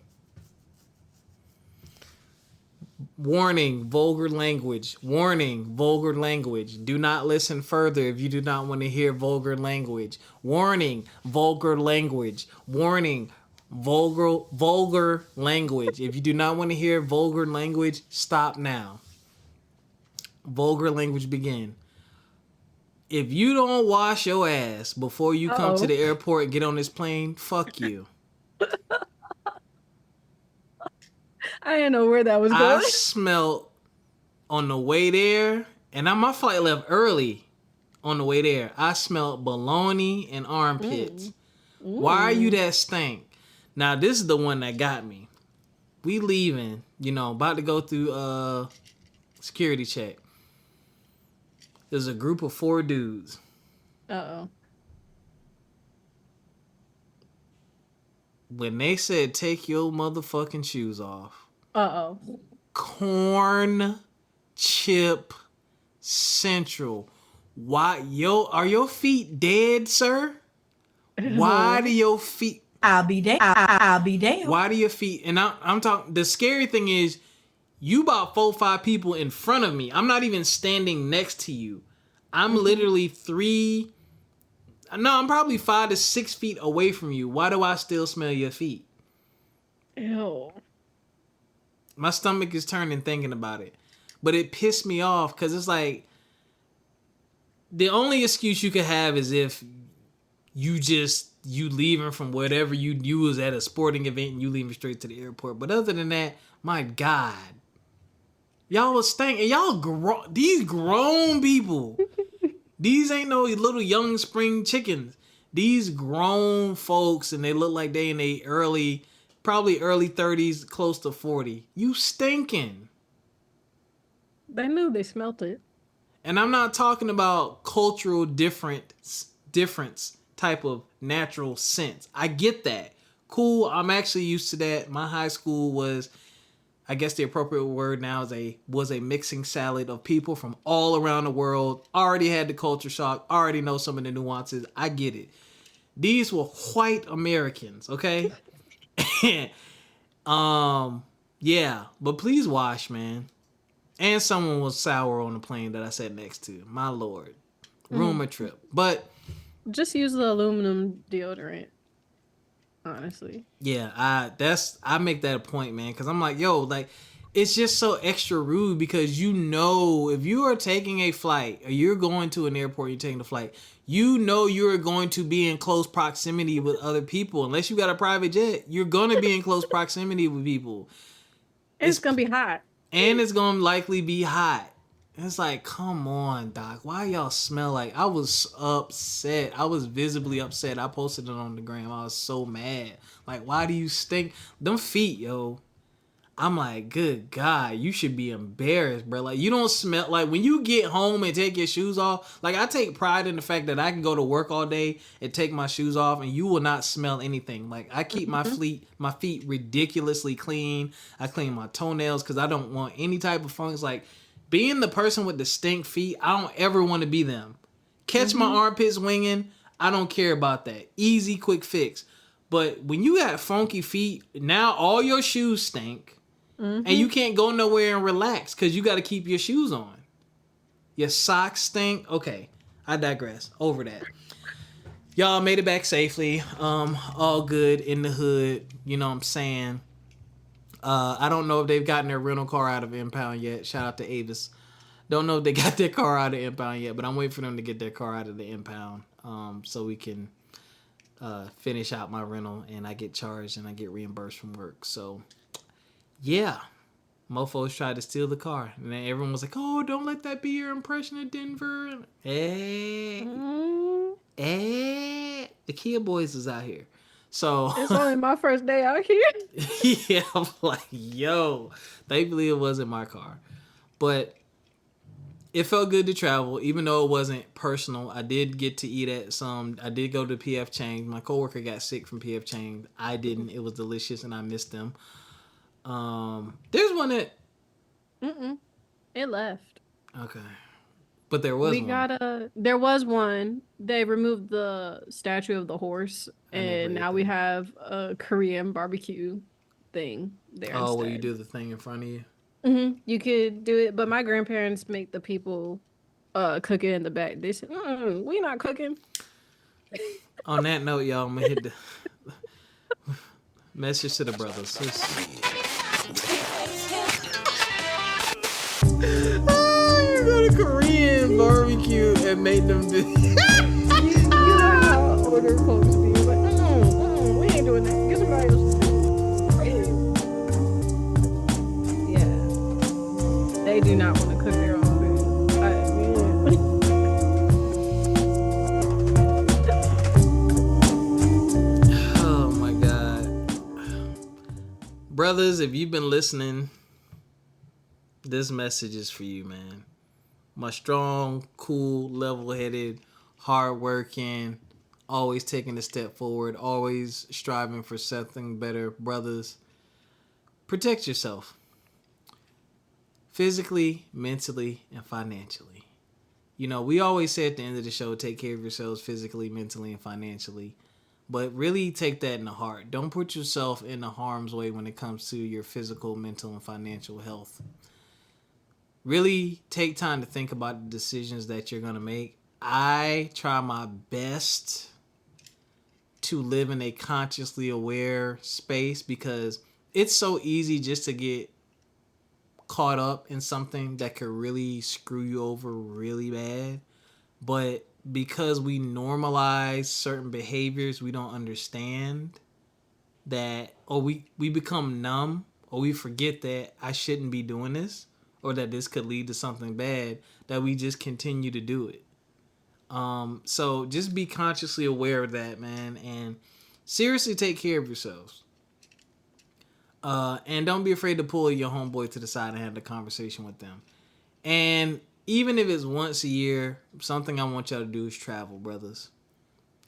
Warning, vulgar language. Warning, vulgar language. Do not listen further if you do not want to hear vulgar language. Warning, vulgar language. Warning, vulgar language. If you do not want to hear vulgar language, stop now. Vulgar language begin. If you don't wash your ass before you come to the airport and get on this plane, fuck you. I didn't know where that was going. I smelled on the way there, and my flight left early on the way there. I smelled bologna and armpits. Why are you that stank? Now, this is the one that got me. We leaving, about to go through security check. There's a group of 4 dudes. Uh-oh. When they said, take your motherfucking shoes off. Uh-oh. Corn chip central. Why, are your feet dead, sir? Why do your feet... I'll be there. I'll be there. Why do your feet... And I'm talking... The scary thing is, you about 4 or 5 people in front of me. I'm not even standing next to you. I'm literally 3... No, I'm probably 5 to 6 feet away from you. Why do I still smell your feet? Ew. My stomach is turning thinking about it. But it pissed me off because it's like... The only excuse you could have is if you leaving from whatever you was at a sporting event and you leaving straight to the airport. But other than that, my God. Y'all was stank. And y'all these grown people. These ain't no little young spring chickens. These grown folks, and they look like they in their probably early 30s, close to 40. You stinking. They knew they smelt it. And I'm not talking about cultural difference type of natural sense. I get that. Cool, I'm actually used to that. My high school was, I guess the appropriate word now was a mixing salad of people from all around the world. Already had the culture shock. Already know some of the nuances. I get it. These were white Americans, okay? Yeah, but please wash, man. And someone was sour on the plane that I sat next to. My Lord. Rumor trip. But just use the aluminum deodorant. Honestly. Yeah, I make that a point, man, because I'm like, yo, like, it's just so extra rude because if you are taking a flight or you're going to an airport, you're taking a flight, you're going to be in close proximity with other people. Unless you got a private jet, you're going to be in close proximity with people. It's going to be hot. And it's going to likely be hot. It's like, come on, Doc. Why y'all smell like... I was upset. I was visibly upset. I posted it on the gram. I was so mad. Like, why do you stink? Them feet, yo. I'm like, good God, you should be embarrassed, bro. Like, you don't smell... Like, when you get home and take your shoes off... Like, I take pride in the fact that I can go to work all day and take my shoes off and you will not smell anything. Like, I keep my feet ridiculously clean. I clean my toenails because I don't want any type of fungus. Like... Being the person with the stink feet, I don't ever want to be them. Catch my armpits winging, I don't care about that. Easy, quick fix. But when you got funky feet, now all your shoes stink. And you can't go nowhere and relax because you got to keep your shoes on. Your socks stink. Okay, I digress. Over that. Y'all made it back safely. All good in the hood. You know what I'm saying? I don't know if they've gotten their rental car out of impound yet. Shout out to Avis. Don't know if they got their car out of impound yet, but I'm waiting for them to get their car out of the impound so we can finish out my rental and I get charged and I get reimbursed from work. So, yeah. Mofos tried to steal the car. And then everyone was like, oh, don't let that be your impression of Denver. Hey. The Kia boys is out here. So It's only my first day out here. yeah, I'm like, yo, thankfully it wasn't my car. But it felt good to travel, even though it wasn't personal. I did get to eat at some. I did go to PF Chang's. My coworker got sick from PF Chang's. I didn't. It was delicious, and I missed them. There's one that. It left. Okay, but there was one. There was one. They removed the statue of the horse, and now we have a Korean barbecue thing there. Oh, where you do the thing in front of you. You could do it, but my grandparents make the people cook it in the back. They said, "We not cooking." On that note, y'all, I'm gonna hit the message to the brothers. You go to Korean barbecue and make them do. You know how older folks be like, we ain't doing that. Get somebody else to do it. Yeah. They do not want to cook their own food. Oh my God. Brothers, if you've been listening, this message is for you, man. My strong, cool, level-headed, hard-working, always taking a step forward, always striving for something better brothers. Protect yourself. Physically, mentally, and financially. You know, we always say at the end of the show, take care of yourselves physically, mentally, and financially. But really take that in the heart. Don't put yourself in the harm's way when it comes to your physical, mental, and financial health. Really take time to think about the decisions that you're going to make. I try my best to live in a consciously aware space because it's so easy just to get caught up in something that could really screw you over really bad. But because we normalize certain behaviors, we don't understand that, or we become numb, or we forget that I shouldn't be doing this, or that this could lead to something bad, that we just continue to do it. So just be consciously aware of that, man, and seriously take care of yourselves. And don't be afraid to pull your homeboy to the side and have the conversation with them. And even if it's once a year, something I want y'all to do is travel, brothers.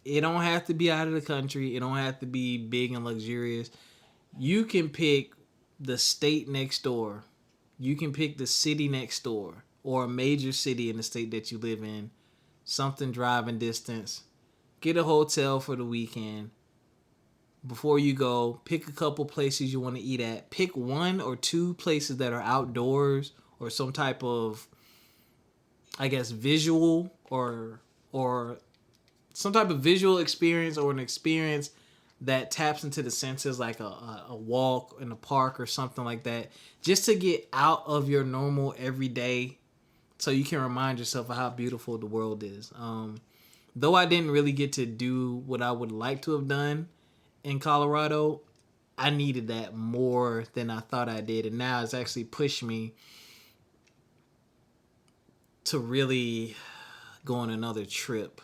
It don't have to be out of the country. It don't have to be big and luxurious. You can pick the state next door. You can pick the city next door or a major city in the state that you live in. Something driving distance. Get a hotel for the weekend. Before you go, pick a couple places you want to eat at. Pick one or two places that are outdoors or some type of, I guess, visual or some type of visual experience or an experience that taps into the senses, like a walk in the park or something like that, just to get out of your normal everyday so you can remind yourself of how beautiful the world is. Though I didn't really get to do what I would like to have done in Colorado, I needed that more than I thought I did. And now it's actually pushed me to really go on another trip.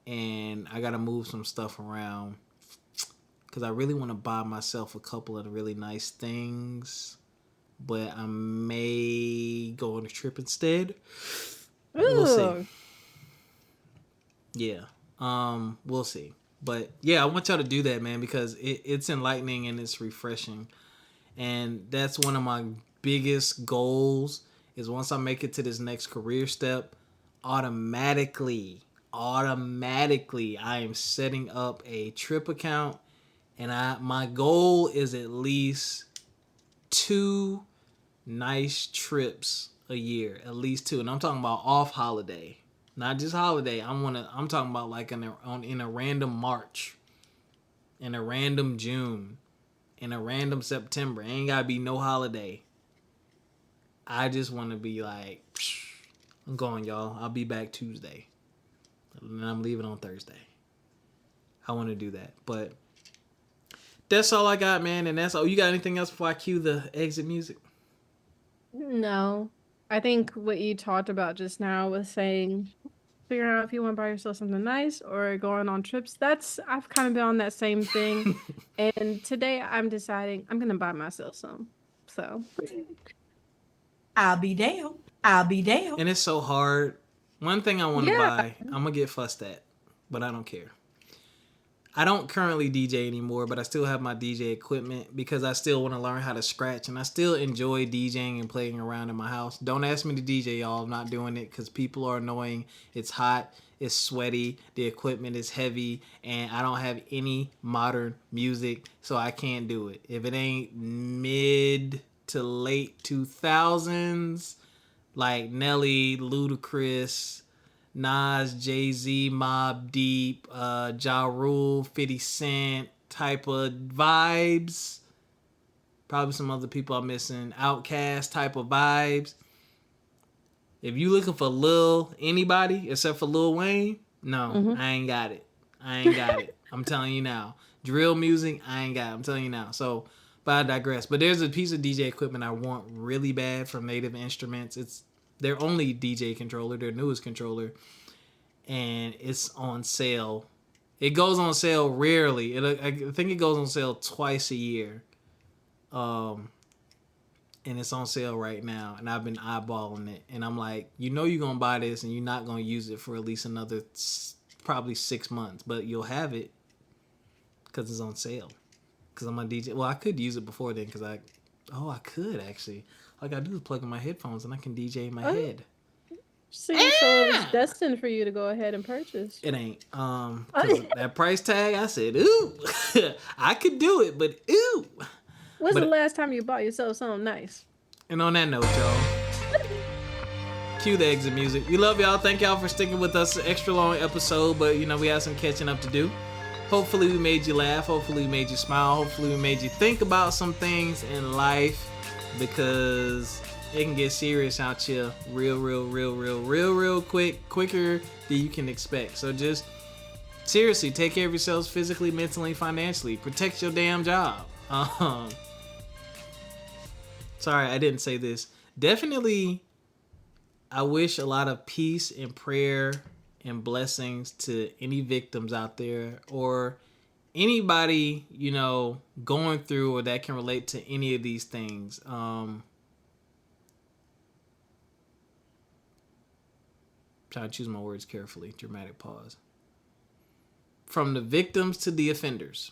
And I got to move some stuff around because I really want to buy myself a couple of really nice things. But I may go on a trip instead. Ooh. We'll see. Yeah. We'll see. But yeah, I want y'all to do that, man, because it's enlightening and it's refreshing. And that's one of my biggest goals is once I make it to this next career step, automatically I am setting up a trip account, and my goal is at least 2 nice trips a year, at least 2, and I'm talking about off holiday, not just holiday. I'm talking about like in a random March, in a random June, in a random September. Ain't gotta be no holiday. I just want to be like, I'm going, y'all. I'll be back Tuesday. And I'm leaving on Thursday. I want to do that. But that's all I got, man. And that's all. You got anything else before I cue the exit music? No. I think what you talked about just now was saying figuring out if you want to buy yourself something nice or going on trips. I've kind of been on that same thing. And today I'm deciding I'm gonna buy myself some. So I'll be damned. I'll be damned. And it's so hard. One thing I want to yeah. buy, I'm going to get fussed at, but I don't care. I don't currently DJ anymore, but I still have my DJ equipment because I still want to learn how to scratch, and I still enjoy DJing and playing around in my house. Don't ask me to DJ, y'all. I'm not doing it because people are annoying. It's hot. It's sweaty. The equipment is heavy, and I don't have any modern music, so I can't do it. If it ain't mid to late 2000s, like Nelly, Ludacris, Nas, Jay-Z, Mobb Deep, Ja Rule, 50 Cent type of vibes. Probably some other people I'm missing. Outkast type of vibes. If you looking for anybody except for Lil Wayne, no, I ain't got it. I'm telling you now. Drill music, I ain't got it. I'm telling you now. So, but I digress. But there's a piece of DJ equipment I want really bad from Native Instruments. It's their only DJ controller, their newest controller, and it's on sale. It goes on sale rarely. I think it goes on sale twice a year. And it's on sale right now, and I've been eyeballing it, and I'm like, you're going to buy this, and you're not going to use it for at least another probably 6 months, but you'll have it because it's on sale. Because I'm a DJ. Well, I could use it before then because I could actually. All I got to do is plug in my headphones, and I can DJ in my head. See, so it's destined for you to go ahead and purchase. It ain't. 'Cause that price tag, I said, ooh, I could do it, but ooh. When's the last time you bought yourself something nice? And on that note, y'all, cue the exit music. We love y'all. Thank y'all for sticking with us. An extra long episode, but we have some catching up to do. Hopefully we made you laugh. Hopefully we made you smile. Hopefully we made you think about some things in life, because it can get serious out here real quick, quicker than you can expect. So just seriously, take care of yourselves physically, mentally, financially. Protect your damn job. Sorry, I didn't say this. Definitely, I wish a lot of peace and prayer and blessings to any victims out there, or anybody, going through or that can relate to any of these things. Trying to choose my words carefully. Dramatic pause. From the victims to the offenders.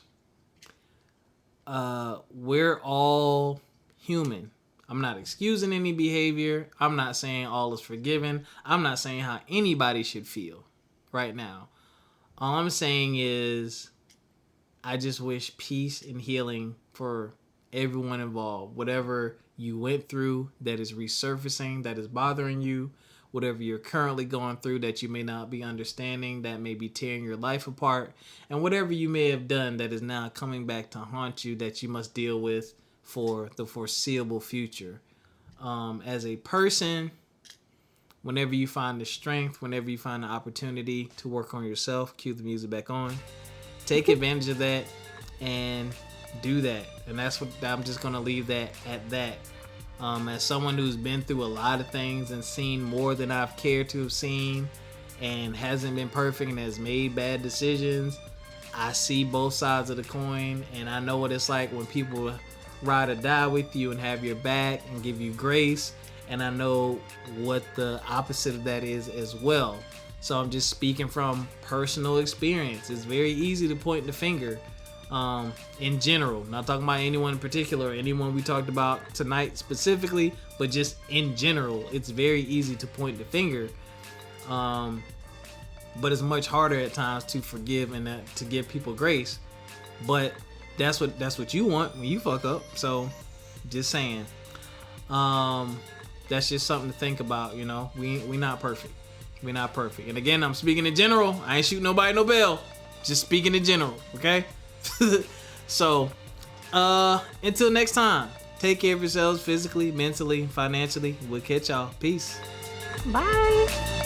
We're all human. I'm not excusing any behavior. I'm not saying all is forgiven. I'm not saying how anybody should feel right now. All I'm saying is I just wish peace and healing for everyone involved. Whatever you went through that is resurfacing, that is bothering you, whatever you're currently going through that you may not be understanding, that may be tearing your life apart, and whatever you may have done that is now coming back to haunt you that you must deal with for the foreseeable future. As a person, whenever you find the strength, whenever you find the opportunity to work on yourself, cue the music back on, take advantage of that and do that. And that's what I'm just going to leave that at that. As someone who's been through a lot of things and seen more than I've cared to have seen and hasn't been perfect and has made bad decisions, I see both sides of the coin, and I know what it's like when people ride or die with you and have your back and give you grace, and I know what the opposite of that is as well. So I'm just speaking from personal experience. It's very easy to point the finger in general, not talking about anyone in particular, anyone we talked about tonight specifically, but just in general, it's very easy to point the finger. But it's much harder at times to forgive and to give people grace. But that's what you want when you fuck up. So just saying, that's just something to think about. We not perfect. We're not perfect. And again, I'm speaking in general. I ain't shooting nobody no bell. Just speaking in general. Okay. So until next time, take care of yourselves physically, mentally, financially. We'll catch y'all. Peace. Bye.